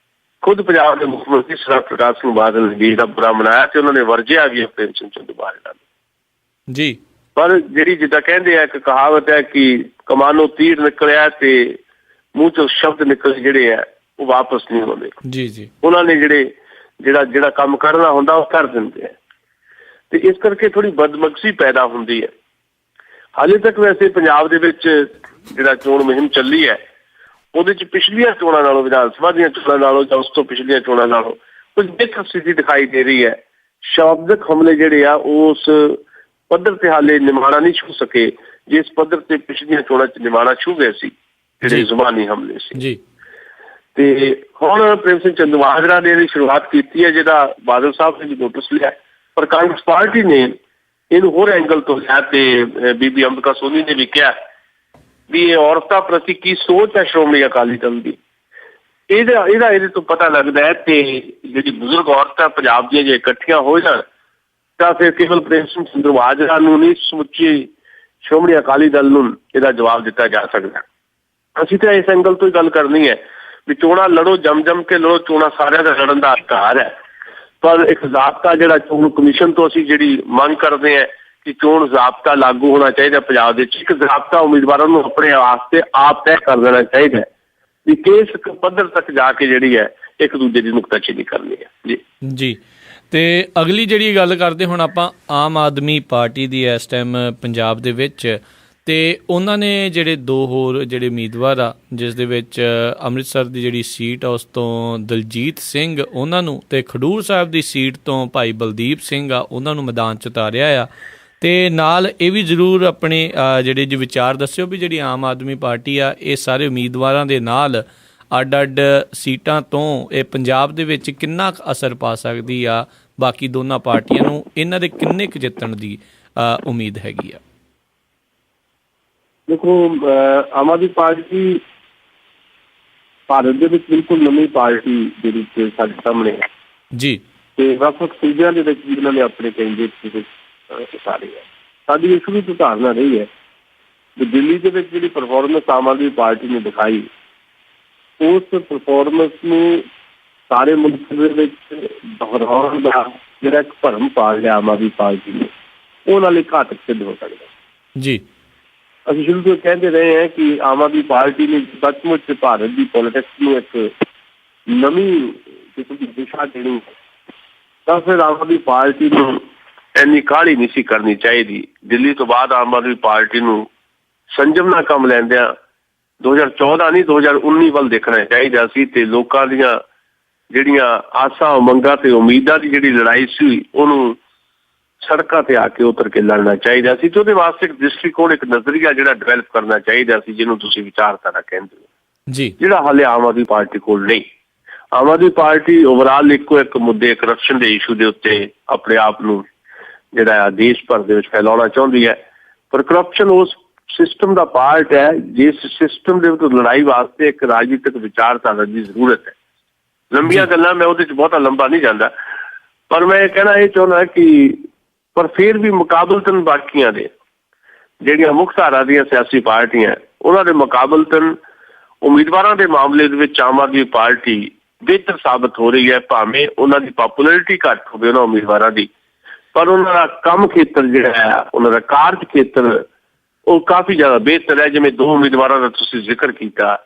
ਖੁਦ ਪੰਜਾਬ ਦੇ ਮੁੱਖ ਮੰਤਰੀ ਸਰਦਾਰ ਪ੍ਰਕਾਸ਼ ਸਿੰਘ ਬਾਦਲ ਨੇ ਇਹਦਾ ਬੁਰਾ ਮਨਾਇਆ ਤੇ ਉਹਨਾਂ ਨੇ ਵਰਜਿਆ ਵੀ ਪ੍ਰੇਮ ਸਿੰਘ ਚੰਦੂ ਮਾਜਰਾ ਨੂੰ ਜੀ। ਪਰ ਜਿਹੜੀ ਜਿੱਦਾਂ ਕਹਿੰਦੇ ਆ ਇੱਕ ਕਹਾਵਤ ਹੈ ਕਿ ਕਮਾਨੋਂ ਤੀਰ ਨਿਕਲਿਆ ਤੇ ਮੂੰਹ ਚੋਂ ਸ਼ਬਦ ਨਿਕਲੇ ਜਿਹੜੇ ਆ ਉਹ ਵਾਪਸ ਨਹੀਂ ਆਉਂਦੇ ਜੀ। ਉਹਨਾਂ ਨੇ ਜਿਹੜਾ ਕੰਮ ਕਰਨਾ ਹੁੰਦਾ ਉਹ ਕਰ ਦਿੰਦੇ ਆ ਤੇ ਇਸ ਕਰਕੇ ਥੋੜੀ ਬਦਮਗਜ਼ੀ ਪੈਦਾ ਹੁੰਦੀ ਹੈ। ਹਾਲੇ ਤੱਕ ਵੈਸੇ ਪੰਜਾਬ ਦੇ ਵਿੱਚ ਜਿਹੜਾ ਚੋਣ ਮੁਹਿੰਮ ਚੱਲੀ ਹੈ ਉਹਦੇ ਚ ਪਿਛਲੀਆਂ ਚੋਣਾਂ ਨਾਲੋਂ, ਵਿਧਾਨ ਸਭਾ ਦੀਆਂ ਚੋਣਾਂ ਨਾਲੋਂ ਜਾਂ ਉਸ ਤੋਂ ਪਿਛਲੀਆਂ ਚੋਣਾਂ ਨਾਲੋਂ ਕੁਝ ਬਿਹਤਰ ਸਥਿਤੀ ਦਿਖਾਈ ਦੇ ਰਹੀ ਹੈ। ਸ਼ਬਦਕ ਹਮਲੇ ਜਿਹੜੇ ਆ ਉਸ ਪੱਧਰ ਤੇ ਹਾਲੇ ਨਿਮਾਣਾ ਨਹੀਂ ਛੂ ਸਕੇ ਜਿਸ ਪੱਧਰ ਤੇ ਪਿਛਲੀਆਂ ਚੋਣਾਂ ਚ ਨਿਮਾਣਾ ਛੂ ਗਏ ਸੀ, ਜਿਹੜੇ ਜ਼ੁਬਾਨੀ ਹਮਲੇ ਸੀ ਜੀ। ਤੇ ਹੁਣ ਪ੍ਰੇਮ ਸਿੰਘ ਚੰਦੂ ਮਾਜਰਾ ਨੇ ਇਹਦੀ ਸ਼ੁਰੂਆਤ ਕੀਤੀ ਹੈ, ਜਿਹਦਾ ਬਾਦਲ ਸਾਹਿਬ ਨੇ ਵੀ ਨੋਟਿਸ ਲਿਆ, ਪਰ ਕਾਂਗਰਸ ਪਾਰਟੀ ਨੇ ਇਹਨੂੰ ਹੋਰ ਐਂਗਲ ਤੋਂ ਲਿਆ ਤੇ ਬੀਬੀ ਅੰਬਿਕਾ ਸੋਨੀ ਨੇ ਵੀ ਕਿਹਾ ਵੀ ਇਹ ਔਰਤਾਂ ਪ੍ਰਤੀ ਕੀ ਸੋਚ ਹੈ ਸ਼੍ਰੋਮਣੀ ਅਕਾਲੀ ਦਲ ਦੀ। ਇਹਦੇ ਤੋਂ ਪਤਾ ਲੱਗਦਾ ਹੈ। ਤੇ ਜਿਹੜੀ ਬਜ਼ੁਰਗ ਔਰਤਾਂ ਪੰਜਾਬ ਦੀਆਂ ਜੇ ਇਕੱਠੀਆਂ ਹੋ ਜਾਣ ਤਾਂ ਫਿਰ ਕੇਵਲ ਪ੍ਰੇਮ ਸਿੰਘ ਸੰਧਰਵਾਜਰਾ ਨੂੰ ਨਹੀਂ, ਸਮੁੱਚੀ ਸ਼੍ਰੋਮਣੀ ਅਕਾਲੀ ਦਲ ਨੂੰ ਇਹਦਾ ਜਵਾਬ ਦਿੱਤਾ ਜਾ ਸਕਦਾ। ਅਸੀਂ ਤਾਂ ਇਸ ਐਂਗਲ ਤੋਂ ਹੀ ਗੱਲ ਕਰਨੀ ਹੈ ਵੀ ਚੋਣਾਂ ਲੜੋ, ਜਮ ਕੇ ਲੜੋ, ਚੋਣਾਂ ਸਾਰਿਆਂ ਦਾ ਲੜਨ ਦਾ ਅਧਿਕਾਰ ਹੈ, ਪਰ ਇੱਕ ਜ਼ਾਬਤਾ ਜਿਹੜਾ ਚੋਣ ਕਮਿਸ਼ਨ ਤੋਂ ਅਸੀਂ ਜਿਹੜੀ ਮੰਗ ਕਰਦੇ ਹਾਂ ਕਿ ਚੋਣ ਜ਼ਾਬਤਾ ਲਾਗੂ ਹੋਣਾ ਚਾਹੀਦਾ ਪੰਜਾਬ ਦੇ ਵਿੱਚ। ਇੱਕ ਜ਼ਾਬਤਾ ਉਮੀਦਵਾਰਾਂ ਨੂੰ ਆਪਣੇ ਵਾਸਤੇ ਆਪ ਤੈਅ ਕਰ ਦੇਣਾ ਚਾਹੀਦਾ ਵੀ ਕਿਸ ਪੱਧਰ ਤੱਕ ਜਾ ਕੇ ਜਿਹੜੀ ਹੈ ਇੱਕ ਦੂਜੇ ਦੀ ਨੁਕਤਾਚੀਨੀ ਕਰਨੀ ਹੈ। ਜੀ ਤੇ ਅਗਲੀ ਜਿਹੜੀ ਗੱਲ ਕਰਦੇ ਹੁਣ ਆਪਾਂ ਆਮ ਆਦਮੀ ਪਾਰਟੀ ਦੀ ਇਸ ਟਾਈਮ ਪੰਜਾਬ ਦੇ ਵਿੱਚ, ਤੇ ਉਹਨਾਂ ਨੇ ਜਿਹੜੇ 2 ਹੋਰ ਜਿਹੜੇ ਉਮੀਦਵਾਰ ਆ, ਜਿਸ ਦੇ ਵਿੱਚ ਅੰਮ੍ਰਿਤਸਰ ਦੀ ਜਿਹੜੀ ਸੀਟ ਆ ਉਸ ਤੋਂ ਦਲਜੀਤ ਸਿੰਘ ਉਹਨਾਂ ਨੂੰ, ਤੇ ਖਡੂਰ ਸਾਹਿਬ ਦੀ ਸੀਟ ਤੋਂ ਭਾਈ ਬਲਦੀਪ ਸਿੰਘ ਆ ਉਹਨਾਂ ਨੂੰ ਮੈਦਾਨ 'ਚ ਉਤਾਰਿਆ ਆ। ਤੇ ਨਾਲ ਇਹ ਵੀ ਜ਼ਰੂਰ ਆਪਣੇ ਜਿਹੜੇ ਜੀ ਵਿਚਾਰ ਦੱਸਿਓ ਵੀ ਜਿਹੜੀ ਆਮ ਆਦਮੀ ਪਾਰਟੀ ਆ ਇਹ ਸਾਰੇ ਉਮੀਦਵਾਰਾਂ ਦੇ ਨਾਲ ਅੱਡ ਸੀਟਾਂ ਤੋਂ ਇਹ ਪੰਜਾਬ ਦੇ ਵਿੱਚ ਕਿੰਨਾ ਕੁ ਅਸਰ ਪਾ ਸਕਦੀ ਆ ਬਾਕੀ ਦੋਨਾਂ ਪਾਰਟੀਆਂ ਨੂੰ, ਇਹਨਾਂ ਦੇ ਕਿੰਨੇ ਕੁ ਜਿੱਤਣ ਦੀ ਉਮੀਦ ਹੈਗੀ ਆ? ਦੇਖੋ, ਆਮ ਆਦਮੀ ਪਾਰਟੀ ਭਾਰਤ ਦੇ ਵਿੱਚ ਬਿਲਕੁਲ ਨਵੀਂ ਪਾਰਟੀ ਜਿਹੜੀ ਸਾਡੇ ਸਾਹਮਣੇ ਹੈ ਜੀ, ਤੇ ਵੱਖ-ਵੱਖ ਸੂਬਿਆਂ ਦੇ ਵਿੱਚ ਇਹਨਾਂ ਨੇ ਆਪਣੇ ਕੈਂਡੀਡੇਟ ਉਤਾਰੇ ਹੈ। ਸਾਡੀ ਇਸ ਵੀ ਧਾਰਨਾ ਰਹੀ ਹੈ ਕਿ ਦਿੱਲੀ ਦੇ ਵਿੱਚ ਜਿਹੜੀ ਪਰਫਾਰਮੈਂਸ ਆਮ ਆਦਮੀ ਪਾਰਟੀ ਨੇ ਦਿਖਾਈ, ਉਸ ਪਰਫਾਰਮੈਂਸ ਨੂੰ ਸਾਰੇ ਮੁਲਕ ਦੇ ਵਿੱਚ ਦੁਹਰਾਉਣ ਦਾ ਜਿਹੜਾ ਇੱਕ ਭਰਮ ਪਾਲ ਲਿਆ ਆਮ ਆਦਮੀ ਪਾਰਟੀ ਨੇ, ਉਹ ਨਾਲ ਹੀ ਘਾਤਕ ਸਿੱਧ ਹੋ ਸਕਦਾ ਜੀ। ਅਸੀਂ ਸ਼ੁਰੂ ਤੋਂ ਕਹਿੰਦੇ ਰਹੇ ਹਾਂ ਕਿ ਆਮ ਆਦਮੀ ਪਾਰਟੀ ਨੇ ਸੱਚਮੁੱਚ ਭਾਰਤ ਦੀ ਪੋਲੀਟਿਕਸ ਨੂੰ ਇੱਕ ਨਵੀਂ ਕਿਸਮ ਦੀ ਦਿਸ਼ਾ ਦੇਣੀ, ਤਾਂ ਫਿਰ ਆਮ ਆਦਮੀ ਪਾਰਟੀ ਨੂੰ ਇੰਨੀ ਕਾਹਲੀ ਨਹੀਂ ਸੀ ਕਰਨੀ ਚਾਹੀਦੀ। ਦਿੱਲੀ ਤੋਂ ਬਾਅਦ ਆਮ ਆਦਮੀ ਪਾਰਟੀ ਨੂੰ ਸੰਜਮ ਨਾਲ ਕੰਮ ਲੈਂਦਿਆਂ 2014 ਨਹੀਂ 2019 ਵੱਲ ਦੇਖਣਾ ਚਾਹੀਦਾ ਸੀ, ਤੇ ਲੋਕਾਂ ਦੀਆਂ ਜਿਹੜੀਆਂ ਆਸਾਂ ਉਮੰਗਾਂ ਤੇ ਉਮੀਦਾਂ ਦੀ ਜਿਹੜੀ ਲੜਾਈ ਸੀ ਉਹਨੂੰ ਸੜਕਾਂ ਤੇ ਆ ਕੇ ਉਤਰ ਕੇ ਲੜਨਾ ਚਾਹੀਦਾ ਸੀ। ਤੇ ਉਹਦੇ ਵਾਸਤੇ ਇੱਕ ਦ੍ਰਿਸ਼ਟੀਕੋਣ, ਇੱਕ ਨਜ਼ਰੀਆ ਜਿਹੜਾ ਡਿਵੈਲਪ ਕਰਨਾ ਚਾਹੀਦਾ ਸੀ, ਜਿਹਨੂੰ ਤੁਸੀਂ ਵਿਚਾਰਧਾਰਾ ਕਹਿੰਦੇ ਹੋ ਜੀ, ਜਿਹੜਾ ਹਾਲੇ ਆਮ ਆਦਮੀ ਪਾਰਟੀ ਕੋਲ ਨਹੀਂ। ਆਮ ਆਦਮੀ ਪਾਰਟੀ ਓਵਰਆਲ ਇੱਕੋ ਇੱਕ ਮੁੱਦੇ, ਕਰਪਸ਼ਨ ਦੇ ਇਸ਼ੂ ਦੇ ਉੱਤੇ ਆਪਣੇ ਆਪ ਨੂੰ ਜਿਹੜਾ ਦੇਸ਼ ਭਰ ਦੇ ਵਿੱਚ ਫੈਲਾਉਣਾ ਚਾਹੁੰਦੀ ਹੈ, ਪਰ ਕਰਪਸ਼ਨ ਉਸ ਸਿਸਟਮ ਦਾ ਪਾਰਟ ਹੈ ਜਿਸ ਸਿਸਟਮ ਦੇ ਵਿੱਚ ਲੜਾਈ ਵਾਸਤੇ ਇੱਕ ਰਾਜਨੀਤਿਕ ਵਿਚਾਰਧਾਰਾ ਦੀ ਜ਼ਰੂਰਤ ਹੈ। ਲੰਬੀਆਂ ਗੱਲਾਂ ਮੈਂ ਉਹਦੇ 'ਚ ਬਹੁਤਾ ਲੰਬਾ ਨਹੀਂ ਜਾਂਦਾ, ਪਰ ਮੈਂ ਕਹਿਣਾ ਇਹ ਚਾਹੁੰਦਾ ਕਿ ਪਰ ਫਿਰ ਵੀ ਮੁਕਾਬਲਤਨ ਬਾਕੀਆਂ ਦੇ ਜਿਹੜੀਆਂ ਮੁੱਖ ਧਾਰਾ ਦੀਆਂ ਸਿਆਸੀ ਪਾਰਟੀਆਂ ਉਹਨਾਂ ਦੇ ਮੁਕਾਬਲਤਨ ਉਮੀਦਵਾਰਾਂ ਦੇ ਮਾਮਲੇ ਦੇ ਵਿੱਚ ਆਮ ਆਦਮੀ ਪਾਰਟੀ ਬਿਹਤਰ ਸਾਬਤ ਹੋ ਰਹੀ ਹੈ। ਭਾਵੇਂ ਉਹਨਾਂ ਦੀ ਪੋਪੂਲੈਰਿਟੀ ਘੱਟ ਹੋਵੇ ਉਹਨਾਂ ਉਮੀਦਵਾਰਾਂ ਦੀ, ਪਰ ਉਹਨਾਂ ਦਾ ਕੰਮ ਖੇਤਰ ਜਿਹੜਾ ਹੈ, ਉਹਨਾਂ ਦਾ ਕਾਰਜ ਖੇਤਰ ਉਹ ਕਾਫੀ ਜ਼ਿਆਦਾ ਬਿਹਤਰ ਹੈ। ਜਿਵੇਂ 2 ਉਮੀਦਵਾਰਾਂ ਦਾ ਤੁਸੀਂ ਜ਼ਿਕਰ ਕੀਤਾ,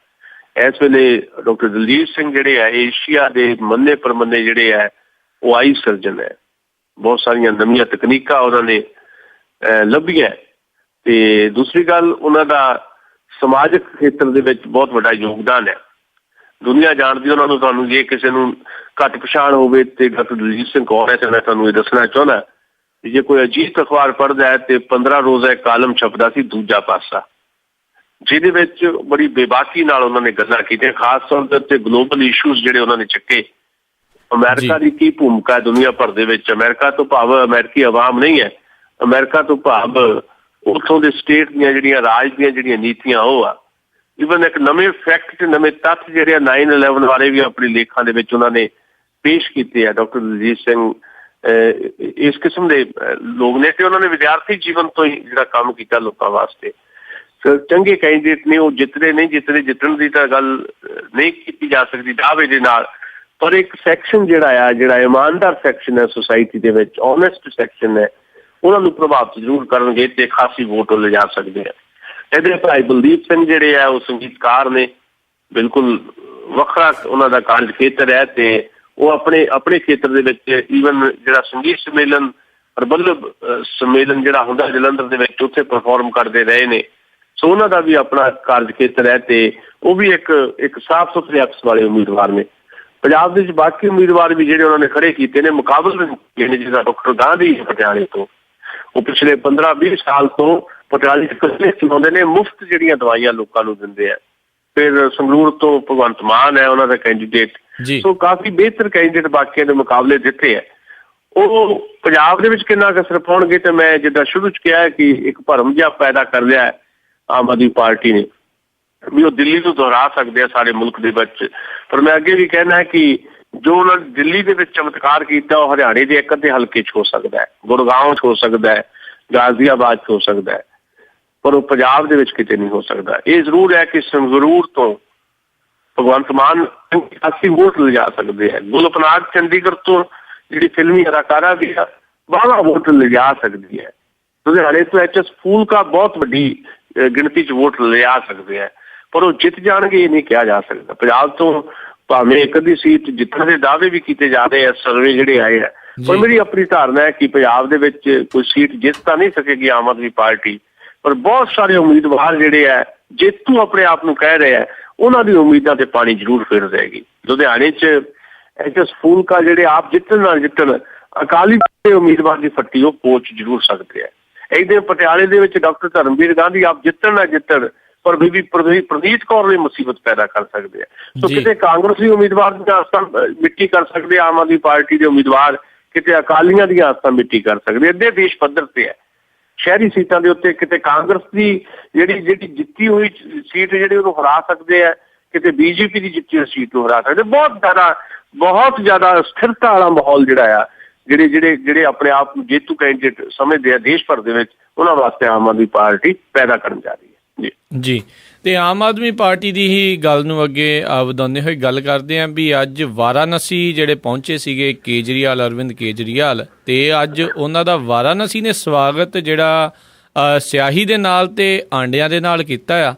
ਇਸ ਵੇਲੇ ਡਾਕਟਰ ਦਲਜੀਤ ਸਿੰਘ ਜਿਹੜੇ ਹੈ ਏਸ਼ੀਆ ਦੇ ਮੰਨੇ ਪ੍ਰਮੰਨੇ ਜਿਹੜੇ ਹੈ ਉਹ ਆਈ ਸਰਜਨ ਹੈ। ਬਹੁਤ ਸਾਰੀਆਂ ਨਵੀਆਂ ਤਕਨੀਕਾਂ ਉਹਨਾਂ ਨੇ ਲੱਭੀਆਂ, ਤੇ ਦੂਸਰੀ ਗੱਲ ਉਹਨਾਂ ਦਾ ਸਮਾਜਿਕ ਖੇਤਰ ਦੇ ਵਿੱਚ ਬਹੁਤ ਵੱਡਾ ਯੋਗਦਾਨ ਹੈ। ਦੁਨੀਆ ਜਾਣਦੀ ਉਹਨਾਂ ਨੂੰ। ਤੁਹਾਨੂੰ ਜੇ ਕਿਸੇ ਨੂੰ ਘੱਟ ਪਛਾਣ ਹੋਵੇ ਤੇ ਡਾਕਟਰ ਦਲਜੀਤ ਸਿੰਘ ਕੌਣ ਹੈ, ਤੇ ਮੈਂ ਤੁਹਾਨੂੰ ਇਹ ਦੱਸਣਾ ਚਾਹੁੰਦਾ ਕਿ ਜੇ ਕੋਈ ਅਜੀਤ ਅਖਬਾਰ ਪੜ੍ਹਦਾ ਹੈ ਤੇ 15 ਰੋਜ਼ਾ ਇੱਕ ਕਾਲਮ ਛਪਦਾ ਸੀ ਦੂਜਾ ਪਾਸਾ, ਜਿਹਦੇ ਵਿੱਚ ਬੜੀ ਬੇਬਾਕੀ ਨਾਲ ਉਹਨਾਂ ਨੇ ਗੱਲਾਂ ਕੀਤੀਆਂ, ਖਾਸ ਤੌਰ ਦੇ ਉੱਤੇ ਗਲੋਬਲ ਇਸ਼ੂਜ਼ ਜਿਹੜੇ ਉਹਨਾਂ ਨੇ ਚੱਕੇ। ਅਮਰੀਕਾ ਦੀ ਕੀ ਭੂਮਿਕਾ ਹੈ ਦੁਨੀਆ ਭਰ ਦੇ ਵਿੱਚ? ਅਮਰੀਕਾ ਤੋਂ ਭਾਵ ਅਮਰੀਕੀ ਆਵਾਮ ਨਹੀਂ ਹੈ, ਅਮਰੀਕਾ ਤੋਂ ਭਾਵ ਉੱਥੋਂ ਦੇ ਸਟੇਟ ਦੀਆਂ ਜਿਹੜੀਆਂ ਰਾਜ ਦੀਆਂ ਜਿਹੜੀਆਂ ਨੀਤੀਆਂ ਉਹ ਆ। ਈਵਨ ਇੱਕ ਨਵੇਂ ਫੈਕਟ ਤੇ ਨਵੇਂ ਤੱਥ ਜਿਹੜੇ 9/11 ਬਾਰੇ ਵੀ ਆਪਣੀ ਲੇਖਾਂ ਦੇ ਵਿੱਚ ਉਹਨਾਂ ਨੇ ਪੇਸ਼ ਕੀਤੇ ਆ। ਡਾਕਟਰ ਦਲਜੀਤ ਸਿੰਘ ਇਸ ਕਿਸਮ ਦੇ ਲੋਕ ਨੇ ਤੇ ਉਹਨਾਂ ਨੇ ਵਿਦਿਆਰਥੀ ਜੀਵਨ ਤੋਂ ਹੀ ਜਿਹੜਾ ਕੰਮ ਕੀਤਾ ਲੋਕਾਂ ਵਾਸਤੇ। ਚੰਗੇ ਕੈਂਡੀਡੇਟ ਨੇ, ਉਹ ਜਿੱਤਦੇ ਨਹੀਂ ਜਿੱਤਦੇ, ਜਿੱਤਣ ਦੀ ਤਾਂ ਗੱਲ ਨਹੀਂ ਕੀਤੀ ਜਾ ਸਕਦੀ ਦਾਅਵੇ ਦੇ ਨਾਲ, ਪਰ ਇੱਕ ਸੈਕਸ਼ਨ ਜਿਹੜਾ ਇਮਾਨਦਾਰ ਸੈਕਸ਼ਨ ਹੈ ਸੋਸਾਇਟੀ ਦੇ ਵਿੱਚ, ਓਨੈਸਟ ਸੈਕਸ਼ਨ ਹੈ, ਉਹਨਾਂ ਨੂੰ ਪ੍ਰਭਾਵਿਤ ਜ਼ਰੂਰ ਕਰਨਗੇ ਤੇ ਖਾਸੀ ਵੋਟ ਉਹ ਲਿਜਾ ਸਕਦੇ ਆ। ਇਹਦੇ ਭਾਈ ਬਲਦੀਪ ਸਿੰਘ ਜਿਹੜੇ ਆ ਉਹ ਸੰਗੀਤਕਾਰ ਨੇ, ਬਿਲਕੁਲ ਵੱਖਰਾ ਉਹਨਾਂ ਦਾ ਕਾਰਜ ਖੇਤਰ ਹੈ, ਤੇ ਉਹ ਆਪਣੇ ਖੇਤਰ ਦੇ ਵਿੱਚ ਈਵਨ ਜਿਹੜਾ ਸੰਗੀਤ ਸੰਮੇਲਨ ਪ੍ਰਬੰਧਕ ਸੰਮੇਲਨ ਜਿਹੜਾ ਹੁੰਦਾ ਜਲੰਧਰ ਦੇ ਵਿੱਚ, ਉੱਥੇ ਪਰਫਾਰਮ ਕਰਦੇ ਰਹੇ ਨੇ। ਸੋ ਉਹਨਾਂ ਦਾ ਵੀ ਆਪਣਾ ਕਾਰਜ ਖੇਤਰ ਹੈ, ਤੇ ਉਹ ਵੀ ਇੱਕ ਸਾਫ਼ ਸੁਥਰੇ ਅਕਸ ਵਾਲੇ ਉਮੀਦਵਾਰ ਨੇ। ਪੰਜਾਬ ਦੇ ਵਿੱਚ ਬਾਕੀ ਉਮੀਦਵਾਰ ਵੀ ਜਿਹੜੇ ਉਹਨਾਂ ਨੇ ਖੜੇ ਕੀਤੇ ਨੇ ਮੁਕਾਬਲੇ ਨੇ, ਜਿਹਦਾ ਡਾਕਟਰ ਗਾਂਧੀ ਪਟਿਆਲੇ ਤੋਂ, ਉਹ ਪਿਛਲੇ 15-20 ਸਾਲ ਤੋਂ ਪਟਿਆਲੇ 'ਚ ਕਲੀਨਿਕ ਚਲਾਉਂਦੇ ਨੇ, ਮੁਫਤ ਜਿਹੜੀਆਂ ਦਵਾਈਆਂ ਲੋਕਾਂ ਨੂੰ ਦਿੰਦੇ ਆ। ਫਿਰ ਸੰਗਰੂਰ ਤੋਂ ਭਗਵੰਤ ਮਾਨ ਹੈ ਉਹਨਾਂ ਦਾ ਕੈਂਡੀਡੇਟ। ਸੋ ਕਾਫੀ ਬਿਹਤਰ ਕੈਂਡੀਡੇਟ ਬਾਕੀਆਂ ਦੇ ਮੁਕਾਬਲੇ ਦਿੱਤੇ ਹੈ। ਉਹ ਪੰਜਾਬ ਦੇ ਵਿੱਚ ਕਿੰਨਾ ਕੁ ਅਸਰ ਪਾਉਣਗੇ, ਤੇ ਮੈਂ ਜਿੱਦਾਂ ਸ਼ੁਰੂ 'ਚ ਕਿਹਾ ਕਿ ਇੱਕ ਭਰਮ ਜਿਹਾ ਪੈਦਾ ਕਰ ਲਿਆ ਆਮ ਆਦਮੀ ਪਾਰਟੀ ਨੇ, ਵੀ ਉਹ ਦਿੱਲੀ ਨੂੰ ਦੁਹਰਾ ਸਕਦੇ ਆ ਸਾਰੇ ਮੁਲਕ ਦੇ ਵਿੱਚ। ਪਰ ਮੈਂ ਅੱਗੇ ਵੀ ਕਹਿਣਾ ਹੈ ਕਿ ਜੋ ਉਹਨਾਂ ਨੇ ਦਿੱਲੀ ਦੇ ਵਿੱਚ ਚਮਤਕਾਰ ਕੀਤਾ ਉਹ ਹਰਿਆਣੇ ਦੇ ਇੱਕ ਅੱਧੇ ਹਲਕੇ 'ਚ ਹੋ ਸਕਦਾ ਹੈ, ਗੁੜਗਾਉਂ 'ਚ ਹੋ ਸਕਦਾ ਹੈ, ਗਾਜ਼ੀਆਬਾਦ 'ਚ ਹੋ ਸਕਦਾ ਹੈ, ਪਰ ਉਹ ਪੰਜਾਬ ਦੇ ਵਿੱਚ ਕਿਤੇ ਨਹੀਂ ਹੋ ਸਕਦਾ। ਇਹ ਜ਼ਰੂਰ ਹੈ ਕਿ ਸੰਗਰੂਰ ਤੋਂ ਭਗਵੰਤ ਮਾਨ 80 ਵੋਟ ਲਿਜਾ ਸਕਦੇ ਹੈ। ਗੁਲਪਨਾਗ ਚੰਡੀਗੜ੍ਹ ਤੋਂ ਜਿਹੜੀ ਫਿਲਮੀ ਅਦਾਕਾਰਾ ਵੀ ਆ 12 ਵੋਟ ਲਿਜਾ ਸਕਦੀ ਹੈ। ਲੁਧਿਆਣੇ ਤੋਂ HS ਫੂਲਕਾ ਬਹੁਤ ਵੱਡੀ ਗਿਣਤੀ 'ਚ ਵੋਟ ਲਿਜਾ ਸਕਦੇ ਹੈ, ਪਰ ਉਹ ਜਿੱਤ ਜਾਣਗੇ ਇਹ ਨਹੀਂ ਕਿਹਾ ਜਾ ਸਕਦਾ। ਪੰਜਾਬ ਤੋਂ ਭਾਵੇਂ ਇੱਕ ਅੱਧੀ ਸੀਟ ਜਿੱਤਣ ਦੇ ਦਾਅਵੇ ਵੀ ਕੀਤੇ ਜਾ ਰਹੇ ਆ, ਸਰਵੇ ਜਿਹੜੇ ਆਏ ਆ, ਪਰ ਮੇਰੀ ਆਪਣੀ ਧਾਰਨਾ ਹੈ ਕਿ ਪੰਜਾਬ ਦੇ ਵਿੱਚ ਕੋਈ ਸੀਟ ਜਿੱਤ ਤਾਂ ਨਹੀਂ ਸਕੇਗੀ ਆਮ ਆਦਮੀ ਪਾਰਟੀ, ਪਰ ਬਹੁਤ ਸਾਰੇ ਉਮੀਦਵਾਰ ਜਿਹੜੇ ਆ ਜੇਤੂ ਆਪਣੇ ਆਪ ਨੂੰ ਕਹਿ ਰਹੇ ਆ, ਉਹਨਾਂ ਦੀ ਉਮੀਦਾਂ ਤੇ ਪਾਣੀ ਜ਼ਰੂਰ ਫਿਰ ਜਾਏਗੀ। ਲੁਧਿਆਣੇ 'ਚ HS ਫੂਲਕਾ ਜਿਹੜੇ ਆਪ ਜਿੱਤਣ ਨਾ ਜਿੱਤਣ, ਅਕਾਲੀ ਉਮੀਦਵਾਰ ਦੀ ਫੱਟੀ ਉਹ ਪੋਚ ਜ਼ਰੂਰ ਸਕਦੇ ਆ। ਇਹਦੇ ਪਟਿਆਲੇ ਦੇ ਵਿੱਚ ਡਾਕਟਰ ਧਰਮਵੀਰ ਗਾਂਧੀ ਆਪ ਜਿੱਤਣ ਨਾ ਜਿੱਤਣ, ਪਰ ਬੀਬੀ ਪ੍ਰਨੀਤ ਕੌਰ ਲਈ ਮੁਸੀਬਤ ਪੈਦਾ ਕਰ ਸਕਦੇ ਆ। ਸੋ ਕਿਤੇ ਕਾਂਗਰਸੀ ਉਮੀਦਵਾਰ ਦੀਆਂ ਆਸਾਂ ਮਿੱਟੀ ਕਰ ਸਕਦੇ ਆਮ ਆਦਮੀ ਪਾਰਟੀ ਦੇ ਉਮੀਦਵਾਰ, ਕਿਤੇ ਅਕਾਲੀਆਂ ਦੀਆਂ ਆਸਾਂ ਮਿੱਟੀ ਕਰ ਸਕਦੇ। ਅੱਧੇ ਦੇਸ਼ ਪੱਧਰ ਤੇ ਹੈ ਸ਼ਹਿਰੀ ਸੀਟਾਂ ਦੇ ਉੱਤੇ, ਕਿਤੇ ਕਾਂਗਰਸ ਦੀ ਜਿਹੜੀ ਜਿੱਤੀ ਹੋਈ ਸੀਟ ਜਿਹੜੀ ਉਹਨੂੰ ਹਰਾ ਸਕਦੇ ਆ, ਕਿਤੇ BJP ਦੀ ਜਿੱਤੀ ਹੋਈ ਸੀਟ ਨੂੰ ਹਰਾ ਸਕਦੇ। ਬਹੁਤ ਜ਼ਿਆਦਾ ਸਥਿਰਤਾ ਵਾਲਾ ਮਾਹੌਲ ਜਿਹੜਾ ਆ, ਜਿਹੜੇ ਆਪਣੇ ਆਪ ਨੂੰ ਜੇਤੂ ਕੈਂਡੀਡੇਟ ਸਮਝਦੇ ਆ ਦੇਸ਼ ਭਰ ਦੇ ਵਿੱਚ, ਉਹਨਾਂ ਵਾਸਤੇ ਆਮ ਆਦਮੀ ਪਾਰਟੀ ਪੈਦਾ ਕਰਨ ਜਾ ਰਹੀ ਹੈ। ਜੀ, ਤੇ ਆਮ ਆਦਮੀ ਪਾਰਟੀ ਦੀ ਹੀ ਗੱਲ ਨੂੰ ਅੱਗੇ ਵਧਾਉਂਦੇ ਹੋਏ ਗੱਲ ਕਰਦੇ ਹਾਂ ਵੀ ਅੱਜ ਵਾਰਾਣਸੀ ਜਿਹੜੇ ਪਹੁੰਚੇ ਸੀਗੇ ਕੇਜਰੀਵਾਲ, ਅਰਵਿੰਦ ਕੇਜਰੀਵਾਲ, ਤੇ ਅੱਜ ਉਹਨਾਂ ਦਾ ਵਾਰਾਣਸੀ ਨੇ ਸਵਾਗਤ ਜਿਹੜਾ ਸਿਆਹੀ ਦੇ ਨਾਲ ਤੇ ਆਂਡਿਆਂ ਦੇ ਨਾਲ ਕੀਤਾ ਆ।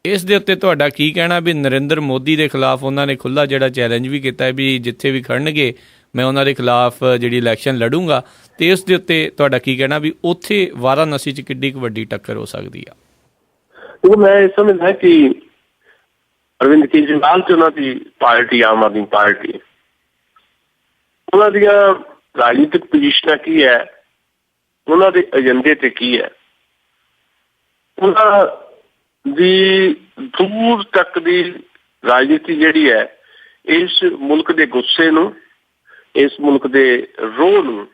ਇਸ ਦੇ ਉੱਤੇ ਤੁਹਾਡਾ ਕੀ ਕਹਿਣਾ ਵੀ ਨਰਿੰਦਰ ਮੋਦੀ ਦੇ ਖਿਲਾਫ ਉਹਨਾਂ ਨੇ ਖੁੱਲ੍ਹਾ ਜਿਹੜਾ ਚੈਲੰਜ ਵੀ ਕੀਤਾ ਹੈ ਵੀ ਜਿੱਥੇ ਵੀ ਖੜਨਗੇ ਮੈਂ ਉਹਨਾਂ ਦੇ ਖਿਲਾਫ ਜਿਹੜੀ ਇਲੈਕਸ਼ਨ ਲੜੂੰਗਾ, ਤੇ ਇਸ ਦੇ ਉੱਤੇ ਤੁਹਾਡਾ ਕੀ ਕਹਿਣਾ ਵੀ ਉੱਥੇ ਵਾਰਾਣਸੀ 'ਚ ਕਿੱਡੀ ਕੁ ਵੱਡੀ ਟੱਕਰ ਹੋ ਸਕਦੀ ਆ? ਮੈਂ ਇਹ ਸਮਝਦਾ ਕਿ ਅਰਵਿੰਦ ਕੇਜਰੀਵਾਲ ਤੇ ਉਹਨਾਂ ਦੀ ਪਾਰਟੀ ਆਮ ਆਦਮੀ ਪਾਰਟੀ, ਉਹਨਾਂ ਦੀਆਂ ਰਾਜਨੀਤਿਕ ਪੋਜੀਸ਼ਨਾਂ ਕੀ ਹੈ, ਉਹਨਾਂ ਦੇ ਏਜੰਡੇ ਤੇ ਕੀ ਹੈ, ਉਹਨਾਂ ਦੀ ਦੂਰ ਤੱਕ ਦੀ ਰਾਜਨੀਤੀ ਜਿਹੜੀ ਹੈ ਇਸ ਮੁਲਕ ਦੇ ਗੁੱਸੇ ਨੂੰ, ਇਸ ਮੁਲਕ ਦੇ ਰੋਹ ਨੂੰ,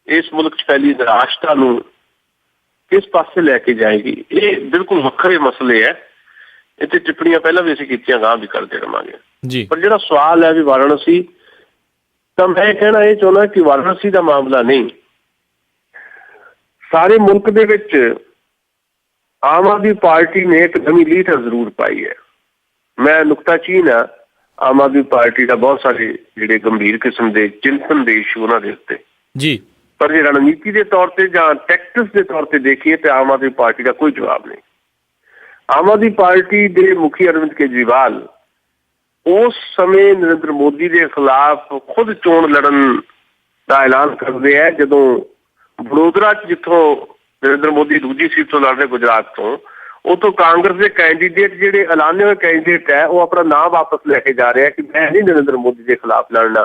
ਇਸ ਮੁਲਕ 'ਚ ਫੈਲੀ ਨਿਰਾਸ਼ਤਾ ਨੂੰ ਕਿਸ ਪਾਸੇ ਲੈ ਕੇ ਜਾਏਗੀ, ਇਹ ਬਿਲਕੁਲ ਵੱਖਰੇ ਮਸਲੇ ਹੈ। ਇੱਥੇ ਟਿੱਪਣੀਆਂ ਪਹਿਲਾਂ ਵੀ ਅਸੀਂ ਕੀਤੀਆਂ, ਗਾਂਹ ਵੀ ਕਰਦੇ ਰਹਾਂਗੇ ਜੀ। ਪਰ ਜਿਹੜਾ ਸਵਾਲ ਹੈ ਵੀ ਵਾਰਾਣਸੀ, ਤਾਂ ਮੈਂ ਕਹਿਣਾ ਇਹ ਚਾਹੁੰਦਾ ਕਿ ਵਾਰਾਣਸੀ ਦਾ ਮਾਮਲਾ ਨਹੀਂ, ਸਾਰੇ ਮੁਲਕ ਦੇ ਵਿੱਚ ਆਮ ਆਦਮੀ ਪਾਰਟੀ ਨੇ ਇੱਕ ਨਵੀਂ ਲੀਡਰ ਜ਼ਰੂਰ ਪਾਈ ਹੈ। ਮੈਂ ਨੁਕਤਾਚੀਨ ਆ ਆਮ ਆਦਮੀ ਪਾਰਟੀ ਦਾ ਬਹੁਤ ਸਾਰੇ ਜਿਹੜੇ ਗੰਭੀਰ ਕਿਸਮ ਦੇ ਚਿੰਤਨ ਦੇ ਇਸ਼ੂ ਉਹਨਾਂ ਦੇ ਉੱਤੇ ਜੀ, ਪਰ ਜੇ ਰਣਨੀਤੀ ਦੇ ਤੌਰ ਤੇ ਜਾਂ ਟੈਕਟਿਕਸ ਦੇ ਤੌਰ ਤੇ ਦੇਖੀਏ ਤਾਂ ਆਮ ਆਦਮੀ ਪਾਰਟੀ ਦਾ ਕੋਈ ਜਵਾਬ ਨਹੀਂ। ਆਮ ਆਦਮੀ ਪਾਰਟੀ ਦੇ ਮੁਖੀ ਅਰਵਿੰਦ ਕੇਜਰੀਵਾਲ ਉਸ ਸਮੇਂ ਨਰਿੰਦਰ ਮੋਦੀ ਦੇ ਖਿਲਾਫ ਖੁਦ ਚੋਣ ਲੜਨ ਦਾ ਐਲਾਨ ਕਰਦੇ ਹੈ ਜਦੋਂ ਵਡੋਦਰਾ 'ਚ, ਜਿੱਥੋਂ ਨਰਿੰਦਰ ਮੋਦੀ ਦੂਜੀ ਸੀਟ ਤੋਂ ਲੜ ਰਹੇ ਗੁਜਰਾਤ ਤੋਂ, ਉਤੋਂ ਕਾਂਗਰਸ ਦੇ ਕੈਂਡੀਡੇਟ ਜਿਹੜੇ ਐਲਾਨੇ ਹੋਏ ਕੈਂਡੀਡੇਟ ਹੈ ਉਹ ਆਪਣਾ ਨਾਮ ਵਾਪਸ ਲੈ ਕੇ ਜਾ ਰਿਹਾ ਕਿ ਮੈਂ ਨਹੀਂ ਨਰਿੰਦਰ ਮੋਦੀ ਦੇ ਖਿਲਾਫ ਲੜਨਾ,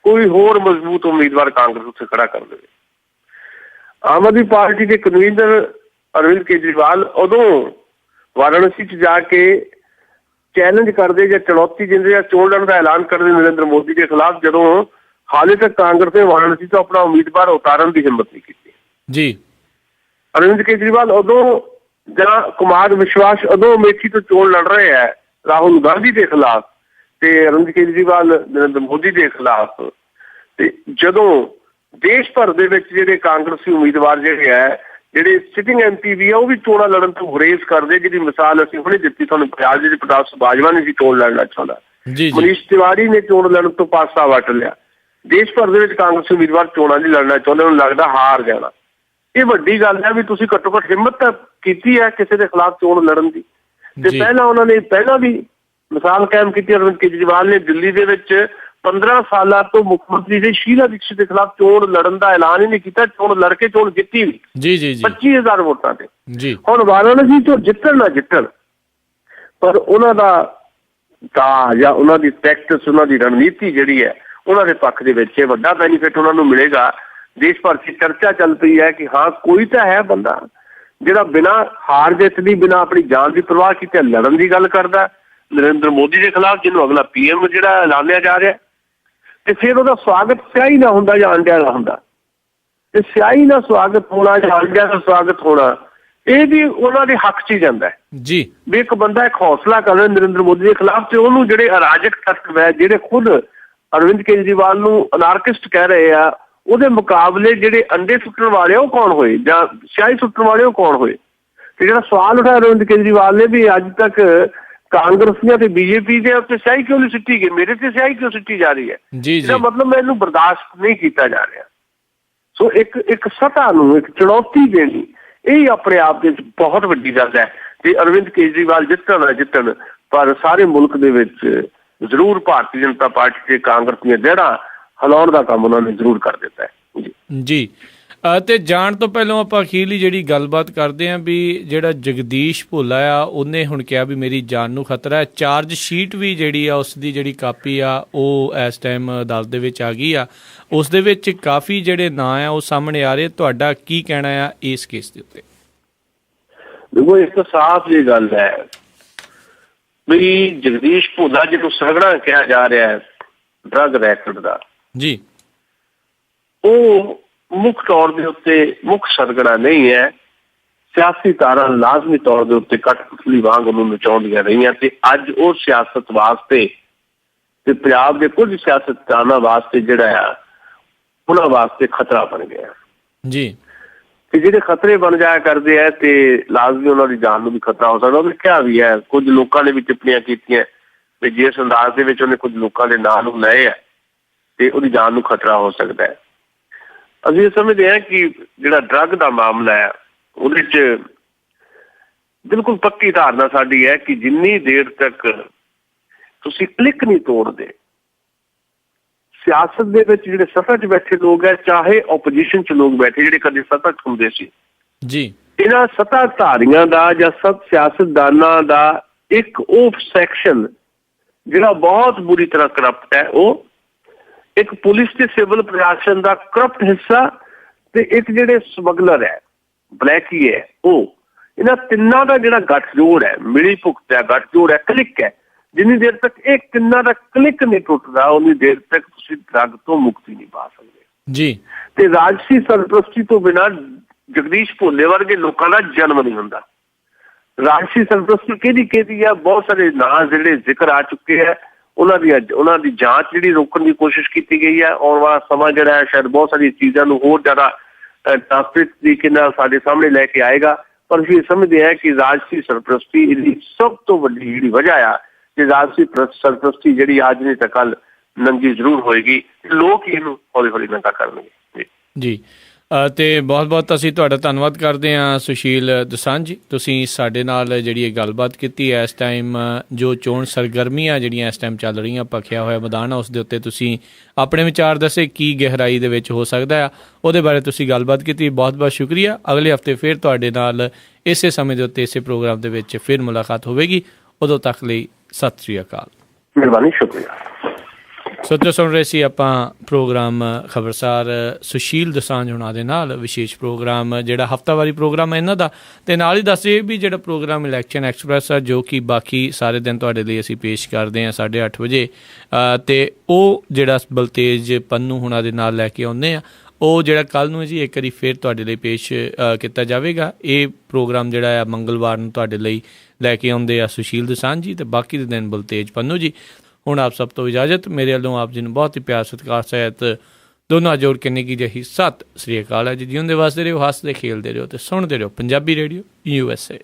ਕੋਈ ਹੋਰ ਮਜ਼ਬੂਤ ਉਮੀਦਵਾਰ ਕਾਂਗਰਸ ਉੱਥੇ ਖੜਾ ਕਰ ਦੇਵੇ। ਆਮ ਆਦਮੀ ਪਾਰਟੀ ਦੇ ਕਨਵੀਨਰ ਅਰਵਿੰਦ ਕੇਜਰੀਵਾਲ ਉਦੋਂ ਵਾਰਾਣਸੀ 'ਚ ਜਾ ਕੇ ਚੈਲੰਜ ਕਰਦੇ ਜਾਂ ਚੁਣੌਤੀ ਦਿੰਦੇ ਜਾਂ ਚੋਣ ਲੜਨ ਦਾ ਐਲਾਨ ਕਰਦੇ ਨਰਿੰਦਰ ਮੋਦੀ ਦੇ ਖਿਲਾਫ, ਜਦੋਂ ਹਾਲੇ ਤੱਕ ਕਾਂਗਰਸ ਨੇ ਵਾਰਾਣਸੀ ਤੋਂ ਆਪਣਾ ਉਮੀਦਵਾਰ ਉਤਾਰਨ ਦੀ ਹਿੰਮਤ ਨਹੀਂ ਕੀਤੀ ਜੀ। ਅਰਵਿੰਦ ਕੇਜਰੀਵਾਲ ਉਦੋਂ ਜਾਂ ਕੁਮਾਰ ਵਿਸ਼ਵਾਸ ਉਦੋਂ ਅਮੇਠੀ ਤੋਂ ਚੋਣ ਲੜ ਰਹੇ ਹੈ ਰਾਹੁਲ ਗਾਂਧੀ ਦੇ ਖਿਲਾਫ, ਤੇ ਅਰਵਿੰਦ ਕੇਜਰੀਵਾਲ ਨਰਿੰਦਰ ਮੋਦੀ ਦੇ ਖਿਲਾਫ। ਤੇ ਜਦੋਂ ਦੇਸ਼ ਭਰ ਦੇ ਵਿੱਚ ਜਿਹੜੇ ਕਾਂਗਰਸੀ ਉਮੀਦਵਾਰ ਜਿਹੜੇ ਹੈ, ਜਿਹੜੇ ਸਿਟਿੰਗ MP ਵੀ ਆ, ਉਹ ਵੀ ਚੋਣਾਂ ਲੜਨ ਤੋਂ ਗੁਰੇਜ਼ ਕਰਦੇ, ਜਿਹਦੀ ਮਿਸਾਲ ਅਸੀਂ ਹੁਣੇ ਦਿੱਤੀ ਤੁਹਾਨੂੰ, ਪੰਜਾਬ ਦੇ ਪ੍ਰਤਾਪ ਸਿੰਘ ਬਾਜਵਾ ਨੇ ਸੀ ਚੋਣ ਲੜਨਾ ਚਾਹੁੰਦਾ, ਮਨੀਸ਼ ਤਿਵਾੜੀ ਨੇ ਚੋਣ ਲੜਨ ਤੋਂ ਪਾਸਾ ਵੱਟ ਲਿਆ। ਦੇਸ਼ ਭਰ ਦੇ ਵਿੱਚ ਕਾਂਗਰਸੀ ਉਮੀਦਵਾਰ ਚੋਣਾਂ ਨਹੀਂ ਲੜਨਾ ਚਾਹੁੰਦੇ, ਉਹਨੂੰ ਲੱਗਦਾ ਹਾਰ ਜਾਣਾ। ਇਹ ਵੱਡੀ ਗੱਲ ਹੈ ਵੀ ਤੁਸੀਂ ਘੱਟੋ ਘੱਟ ਹਿੰਮਤ ਤਾਂ ਕੀਤੀ ਹੈ ਕਿਸੇ ਦੇ ਖਿਲਾਫ ਚੋਣ ਲੜਨ ਦੀ। ਤੇ ਪਹਿਲਾਂ ਉਹਨਾਂ ਨੇ ਵੀ ਮਿਸਾਲ ਕਾਇਮ ਕੀਤੀ। ਅਰਵਿੰਦ ਕੇਜਰੀਵਾਲ ਨੇ ਦਿੱਲੀ ਦੇ ਵਿੱਚ 15 ਸਾਲਾਂ ਤੋਂ ਮੁੱਖ ਮੰਤਰੀ ਦੇ ਸ਼ੀਲਾ ਦੀਕਸ਼ਿਤ ਦੇ ਖਿਲਾਫ ਚੋਣ ਲੜਨ ਦਾ ਐਲਾਨ ਹੀ ਨਹੀਂ ਕੀਤਾ, ਚੋਣ ਲੜ ਕੇ ਚੋਣ ਜਿੱਤੀ ਵੀ 25,000 ਵੋਟਾਂ ਤੇ। ਹੁਣ ਵਾਰਾਣਸੀ ਤੋਂ ਜਿੱਤਣ ਨਾ ਜਿੱਤਣ, ਪਰ ਉਹਨਾਂ ਦਾ ਜਾਂ ਉਹਨਾਂ ਦੀ ਟੈਕਟਿਕਸ, ਉਹਨਾਂ ਦੀ ਰਣਨੀਤੀ ਜਿਹੜੀ ਹੈ ਉਹਨਾਂ ਦੇ ਪੱਖ ਦੇ ਵਿੱਚ ਵੱਡਾ ਬੈਨੀਫਿਟ ਉਹਨਾਂ ਨੂੰ ਮਿਲੇਗਾ। ਦੇਸ਼ ਭਰ 'ਚ ਚਰਚਾ ਚੱਲ ਪਈ ਹੈ ਕਿ ਹਾਂ ਕੋਈ ਤਾਂ ਹੈ ਬੰਦਾ ਜਿਹੜਾ ਬਿਨਾਂ ਹਾਰ ਜਿੱਤ ਦੀ, ਬਿਨਾਂ ਆਪਣੀ ਜਾਨ ਦੀ ਪਰਵਾਹ ਕੀਤੇ ਲੜਨ ਦੀ ਗੱਲ ਕਰਦਾ ਨਰਿੰਦਰ ਮੋਦੀ ਦੇ ਖਿਲਾਫ, ਜਿਹਨੂੰ ਅਗਲਾ PM ਜਿਹੜਾ ਐਲਾਨਿਆ ਜਾ ਰਿਹਾ। ਤੇ ਫਿਰ ਉਹਦਾ ਸਵਾਗਤ ਸਿਆਹੀ ਨਾ ਹੁੰਦਾ ਜਾਂ ਆਂਡਿਆਂ ਦਾ ਹੁੰਦਾ, ਤੇ ਸਿਆਹੀ ਨਾਲ ਸਵਾਗਤ ਹੋਣਾ ਜਾਂ ਆਂਡਿਆਂ ਦਾ ਸਵਾਗਤ ਹੋਣਾ, ਇਹ ਵੀ ਉਹਨਾਂ ਦੇ ਹੱਕ 'ਚ ਹੀ ਜਾਂਦਾ ਜੀ ਵੀ ਇੱਕ ਬੰਦਾ ਇੱਕ ਹੌਸਲਾ ਕਰ ਰਿਹਾ ਨਰਿੰਦਰ ਮੋਦੀ ਦੇ ਖਿਲਾਫ, ਤੇ ਉਹਨੂੰ ਜਿਹੜੇ ਅਰਾਜਕ ਤੱਤਵ ਹੈ ਜਿਹੜੇ ਖੁਦ ਅਰਵਿੰਦ ਕੇਜਰੀਵਾਲ ਨੂੰ ਅਨਾਰਕਿਸਟ ਕਹਿ ਰਹੇ ਆ, ਉਹਦੇ ਮੁਕਾਬਲੇ ਜਿਹੜੇ ਅੰਡੇ ਸੁੱਟਣ ਵਾਲੇ ਉਹ ਕੌਣ ਹੋਏ ਜਾਂ ਸਿਆਹੀ ਸੁੱਟਣ ਵਾਲੇ ਉਹ ਕੌਣ ਹੋਏ। ਤੇ ਜਿਹੜਾ ਸਵਾਲ ਉਠਾਇਆ ਅਰਵਿੰਦ ਕੇਜਰੀਵਾਲ ਨੇ ਵੀ ਅੱਜ ਤੱਕ ਕਾਂਗਰਸੀਆਂ ਤੇ ਬੀਜੇਪੀ ਦੇ ਉੱਤੇ ਸਿਆਹੀ ਕਿਉਂ ਨਹੀਂ ਸਿੱਟੀ ਗਈ, ਮੇਰੇ ਤੇ ਸਿਆਹੀ ਕਿਉਂ ਸਿੱਟੀ ਜਾ ਰਹੀ ਹੈ, ਇਹਦਾ ਮਤਲਬ ਮੈਨੂੰ ਬਰਦਾਸ਼ਤ ਨਹੀਂ ਕੀਤਾ ਜਾ ਰਿਹਾ। ਸੋ ਇੱਕ ਸੱਤਾ ਨੂੰ ਇੱਕ ਚੁਣੌਤੀ ਦੇਣੀ ਇਹ ਆਪਣੇ ਆਪ ਦੇ ਵਿੱਚ ਬਹੁਤ ਵੱਡੀ ਗੱਲ ਹੈ। ਤੇ ਅਰਵਿੰਦ ਕੇਜਰੀਵਾਲ ਜਿੱਤਣ ਪਰ ਸਾਰੇ ਮੁਲਕ ਦੇ ਵਿੱਚ ਜ਼ਰੂਰ ਭਾਰਤੀ ਜਨਤਾ ਪਾਰਟੀ ਤੇ ਕਾਂਗਰਸ ਦੀਆਂ ਜੜ੍ਹਾਂ ਹਿਲਾਉਣ ਦਾ ਕੰਮ ਉਹਨਾਂ ਨੇ ਜ਼ਰੂਰ ਕਰ ਦਿੱਤਾ ਹੈ ਜੀ। ਤੇ ਜਾਣ ਤੋਂ ਪਹਿਲਾਂ ਆਪਾਂ ਅਖੀਰਲੀ ਜਿਹੜੀ ਗੱਲਬਾਤ ਕਰਦੇ ਹਾਂ ਵੀ ਜਿਹੜਾ ਜਗਦੀਸ਼ ਭੋਲਾ ਆ ਉਹਨੇ ਹੁਣ ਕਿਹਾ ਵੀ ਮੇਰੀ ਜਾਨ ਨੂੰ ਖਤਰਾ ਹੈ। ਚਾਰਜ ਸ਼ੀਟ ਵੀ ਜਿਹੜੀ ਆ ਉਸ ਦੀ ਜਿਹੜੀ ਕਾਪੀ ਆ ਉਹ ਇਸ ਟਾਈਮ ਅਦਾਲਤ ਦੇ ਵਿੱਚ ਆ ਗਈ ਆ, ਉਸ ਦੇ ਵਿੱਚ ਕਾਫੀ ਜਿਹੜੇ ਨਾਂ ਆ ਉਹ ਸਾਹਮਣੇ ਆ ਰਹੇ। ਤੁਹਾਡਾ ਕੀ ਕਹਿਣਾ ਆ ਇਸ ਕੇਸ ਦੇ ਉੱਤੇ? ਦੇਖੋ ਇੱਕ ਸਾਫ਼ ਜਿਹੀ ਗੱਲ ਹੈ ਵੀ ਜਗਦੀਸ਼ ਭੋਲਾ ਜਿਹਨੂੰ ਸਗੜਾ ਕਿਹਾ ਜਾ ਰਿਹਾ ਹੈ ਡਰੱਗ ਰੈਕਟ ਦਾ ਜੀ, ਉਹ ਮੁੱਖ ਤੌਰ ਦੇ ਉੱਤੇ ਮੁੱਖ ਸਰਗੜਾ ਨਹੀਂ ਹੈ। ਸਿਆਸੀ ਧਾਰਾਂ ਲਾਜ਼ਮੀ ਤੌਰ ਦੇ ਉੱਤੇ ਕਠਪੁਤਲੀ ਵਾਂਗ ਉਹਨੂੰ ਨਚਾਉਂਦੀਆਂ ਰਹੀਆਂ ਤੇ ਅੱਜ ਉਹ ਸਿਆਸਤ ਵਾਸਤੇ ਤੇ ਪੰਜਾਬ ਦੇ ਕੁਝ ਸਿਆਸਤਦਾਨਾਂ ਵਾਸਤੇ ਜਿਹੜਾ ਆ ਉਹਨਾਂ ਵਾਸਤੇ ਖਤਰਾ ਬਣ ਗਿਆ ਜੀ। ਤੇ ਜਿਹੜੇ ਖਤਰੇ ਬਣ ਜਾਇਆ ਕਰਦੇ ਹੈ ਤੇ ਲਾਜ਼ਮੀ ਉਹਨਾਂ ਦੀ ਜਾਨ ਨੂੰ ਵੀ ਖਤਰਾ ਹੋ ਸਕਦਾ। ਉਹਨੇ ਕਿਹਾ ਵੀ ਹੈ, ਕੁਝ ਲੋਕਾਂ ਨੇ ਵੀ ਟਿੱਪਣੀਆਂ ਕੀਤੀਆਂ ਵੀ ਜਿਸ ਅੰਦਾਜ਼ ਦੇ ਵਿੱਚ ਉਹਨੇ ਕੁਝ ਲੋਕਾਂ ਦੇ ਨਾਂ ਨੂੰ ਲਏ ਆ ਤੇ ਉਹਦੀ ਜਾਨ ਨੂੰ ਖਤਰਾ ਹੋ ਸਕਦਾ ਹੈ। ਅਸੀਂ ਇਹ ਸਮਝਦੇ ਹਾਂ ਕਿ ਜਿਹੜਾ ਡਰੱਗ ਦਾ ਮਾਮਲਾ ਹੈ ਉਹਦੇ 'ਚ ਬਿਲਕੁਲ ਪੱਕੀ ਧਾਰਨਾ ਸਾਡੀ ਹੈ ਕਿ ਜਿੰਨੀ ਦੇਰ ਤੱਕ ਤੁਸੀਂ ਕਲਿੱਕ ਨਹੀਂ ਤੋੜਦੇ, ਸਿਆਸਤ ਦੇ ਵਿੱਚ ਜਿਹੜੇ ਸੱਤਾ 'ਚ ਬੈਠੇ ਲੋਕ ਹੈ ਚਾਹੇ ਓਪੋਜੀਸ਼ਨ 'ਚ ਲੋਕ ਬੈਠੇ ਜਿਹੜੇ ਕਦੇ ਸੱਤਾ 'ਚ ਹੁੰਦੇ ਸੀ ਜੀ, ਇਹਨਾਂ ਸੱਤਾਧਾਰੀਆਂ ਦਾ ਜਾਂ ਸਿਆਸਤਦਾਨਾਂ ਦਾ ਇੱਕ ਉਹ ਸੈਕਸ਼ਨ ਜਿਹੜਾ ਬਹੁਤ ਬੁਰੀ ਤਰ੍ਹਾਂ ਕਰਪਟ ਹੈ, ਉਹ ਇੱਕ ਪੁਲਿਸ ਤੇ ਸਿਵਲ ਪ੍ਰਸ਼ਾਸਨ ਦਾ ਕਰਪਟ ਹਿੱਸਾ ਤੇ ਇੱਕ ਜਿਹੜੇ ਸਮਗਲਰ ਹੈ ਬਲੈਕੀ ਹੈ, ਉਹ ਇਹਨਾਂ ਤਿੰਨਾਂ ਦਾ ਜਿਹੜਾ ਗੱਠਜੋੜ ਹੈ, ਮਿਲੀ ਭੁਗਤ ਹੈ, ਗੱਠਜੋੜ ਹੈ, ਕਲਿੱਕ ਹੈ। ਜਿੰਨੀ ਦੇਰ ਤੱਕ ਇਹ ਤਿੰਨਾਂ ਦਾ ਕਲਿੱਕ ਨਹੀਂ ਟੁੱਟਦਾ ਉਨੀ ਦੇਰ ਤੱਕ ਤੁਸੀਂ ਡਰੱਗ ਤੋਂ ਮੁਕਤੀ ਨਹੀਂ ਪਾ ਸਕਦੇ ਜੀ। ਤੇ ਰਾਜਸੀ ਸਰਪ੍ਰਸਤੀ ਤੋਂ ਬਿਨਾਂ ਜਗਦੀਸ਼ ਭੋਲੇ ਵਰਗੇ ਲੋਕਾਂ ਦਾ ਜਨਮ ਨਹੀਂ ਹੁੰਦਾ। ਰਾਜਸੀ ਸਰਪ੍ਰਸਤੀ ਕਿਹਦੀ ਆ, ਬਹੁਤ ਸਾਰੇ ਨਾਂ ਜਿਹੜੇ ਜ਼ਿਕਰ ਆ ਚੁੱਕੇ ਹੈ, ਉਹਨਾਂ ਦੀ ਜਾਂਚ ਜਿਹੜੀ ਰੋਕਣ ਦੀ ਕੋਸ਼ਿਸ਼ ਕੀਤੀ ਗਈ ਹੈ। ਆਉਣ ਵਾਲਾ ਸਮਾਂ ਜਿਹੜਾ ਹੈ ਸ਼ਾਇਦ ਬਹੁਤ ਸਾਰੀਆਂ ਚੀਜ਼ਾਂ ਨੂੰ ਹੋਰ ਜ਼ਿਆਦਾ ਟ੍ਰਾਂਸਪੇਰੈਂਟ ਤਰੀਕੇ ਨਾਲ ਸਾਡੇ ਸਾਹਮਣੇ ਲੈ ਕੇ ਆਏਗਾ। ਪਰ ਅਸੀਂ ਸਮਝਦੇ ਹਾਂ ਕਿ ਰਾਜਸੀ ਸਰਪ੍ਰਸਤੀ ਇਹਦੀ ਸਭ ਤੋਂ ਵੱਡੀ ਜਿਹੜੀ ਵਜ੍ਹਾ ਆ ਕਿ ਰਾਜਸੀ ਸਰਪ੍ਰਸਤੀ ਜਿਹੜੀ ਅੱਜ ਨਹੀਂ ਤਾਂ ਕੱਲ ਨੰਗੀ ਜ਼ਰੂਰ ਹੋਏਗੀ, ਲੋਕ ਇਹਨੂੰ ਹੌਲੀ ਹੌਲੀ ਨੰਗਾ ਕਰਨਗੇ ਜੀ। ਤੇ ਬਹੁਤ ਬਹੁਤ ਅਸੀਂ ਤੁਹਾਡਾ ਧੰਨਵਾਦ ਕਰਦੇ ਹਾਂ ਸੁਸ਼ੀਲ ਦੋਸਾਂਝ ਜੀ, ਤੁਸੀਂ ਸਾਡੇ ਨਾਲ ਜਿਹੜੀ ਇਹ ਗੱਲਬਾਤ ਕੀਤੀ। ਇਸ ਟਾਈਮ ਜੋ ਚੋਣ ਸਰਗਰਮੀਆਂ ਜਿਹੜੀਆਂ ਇਸ ਟਾਈਮ ਚੱਲ ਰਹੀਆਂ, ਭਖਿਆ ਹੋਇਆ ਮੈਦਾਨ ਆ, ਉਸ ਦੇ ਉੱਤੇ ਤੁਸੀਂ ਆਪਣੇ ਵਿਚਾਰ ਦੱਸੇ ਕੀ ਗਹਿਰਾਈ ਦੇ ਵਿੱਚ ਹੋ ਸਕਦਾ ਆ, ਉਹਦੇ ਬਾਰੇ ਤੁਸੀਂ ਗੱਲਬਾਤ ਕੀਤੀ। ਬਹੁਤ ਬਹੁਤ ਸ਼ੁਕਰੀਆ। ਅਗਲੇ ਹਫ਼ਤੇ ਫਿਰ ਤੁਹਾਡੇ ਨਾਲ ਇਸੇ ਸਮੇਂ ਦੇ ਉੱਤੇ ਇਸੇ ਪ੍ਰੋਗਰਾਮ ਦੇ ਵਿੱਚ ਫਿਰ ਮੁਲਾਕਾਤ ਹੋਵੇਗੀ। ਉਦੋਂ ਤੱਕ ਲਈ ਸਤਿ ਸ਼੍ਰੀ ਅਕਾਲ। ਮਿਹਰਬਾਨੀ, ਸ਼ੁਕਰੀਆ। ਸੋ ਸੁਣ ਰਹੇ ਸੀ ਆਪਾਂ ਪ੍ਰੋਗਰਾਮ ਖਬਰਸਾਰ ਸੁਸ਼ੀਲ ਦੋਸਾਂਝ ਹੋਣਾ ਦੇ ਨਾਲ, ਵਿਸ਼ੇਸ਼ ਪ੍ਰੋਗਰਾਮ ਜਿਹੜਾ ਹਫ਼ਤਾਵਾਰੀ ਪ੍ਰੋਗਰਾਮ ਹੈ ਇਹਨਾਂ ਦਾ। ਅਤੇ ਨਾਲ ਹੀ ਦੱਸੇ ਵੀ ਜਿਹੜਾ ਪ੍ਰੋਗਰਾਮ ਇਲੈਕਸ਼ਨ ਐਕਸਪ੍ਰੈਸ ਆ ਜੋ ਕਿ ਬਾਕੀ ਸਾਰੇ ਦਿਨ ਤੁਹਾਡੇ ਲਈ ਅਸੀਂ ਪੇਸ਼ ਕਰਦੇ ਹਾਂ 8:30 ਵਜੇ, ਅਤੇ ਉਹ ਜਿਹੜਾ ਬਲਤੇਜ ਪੰਨੂ ਹੋਣਾ ਦੇ ਨਾਲ ਲੈ ਕੇ ਆਉਂਦੇ ਆ, ਉਹ ਜਿਹੜਾ ਕੱਲ੍ਹ ਨੂੰ ਜੀ ਇੱਕ ਵਾਰੀ ਫਿਰ ਤੁਹਾਡੇ ਲਈ ਪੇਸ਼ ਕੀਤਾ ਜਾਵੇਗਾ। ਇਹ ਪ੍ਰੋਗਰਾਮ ਜਿਹੜਾ ਆ ਮੰਗਲਵਾਰ ਨੂੰ ਤੁਹਾਡੇ ਲਈ ਲੈ ਕੇ ਆਉਂਦੇ ਆ ਸੁਸ਼ੀਲ ਦੋਸਾਂਝ ਜੀ, ਅਤੇ ਬਾਕੀ ਦੇ ਦਿਨ ਬਲਤੇਜ ਪੰਨੂ ਜੀ। ਹੁਣ ਆਪ ਸਭ ਤੋਂ ਇਜਾਜ਼ਤ, ਮੇਰੇ ਵੱਲੋਂ ਆਪ ਜੀ ਨੂੰ ਬਹੁਤ ਹੀ ਪਿਆਰ ਸਤਿਕਾਰ ਸਹਿਤ ਦੋਨੋਂ ਜੋੜ ਕੇ ਨਿੱਘੀ ਜਿਹੀ ਸਤਿ ਸ੍ਰੀ ਅਕਾਲ ਹੈ ਜੀ। ਜਿਉਂਦੇ ਵਸਦੇ ਰਹੋ, ਹੱਸਦੇ ਖੇਲਦੇ ਰਹੋ ਅਤੇ ਸੁਣਦੇ ਰਹੋ ਪੰਜਾਬੀ ਰੇਡੀਓ USA।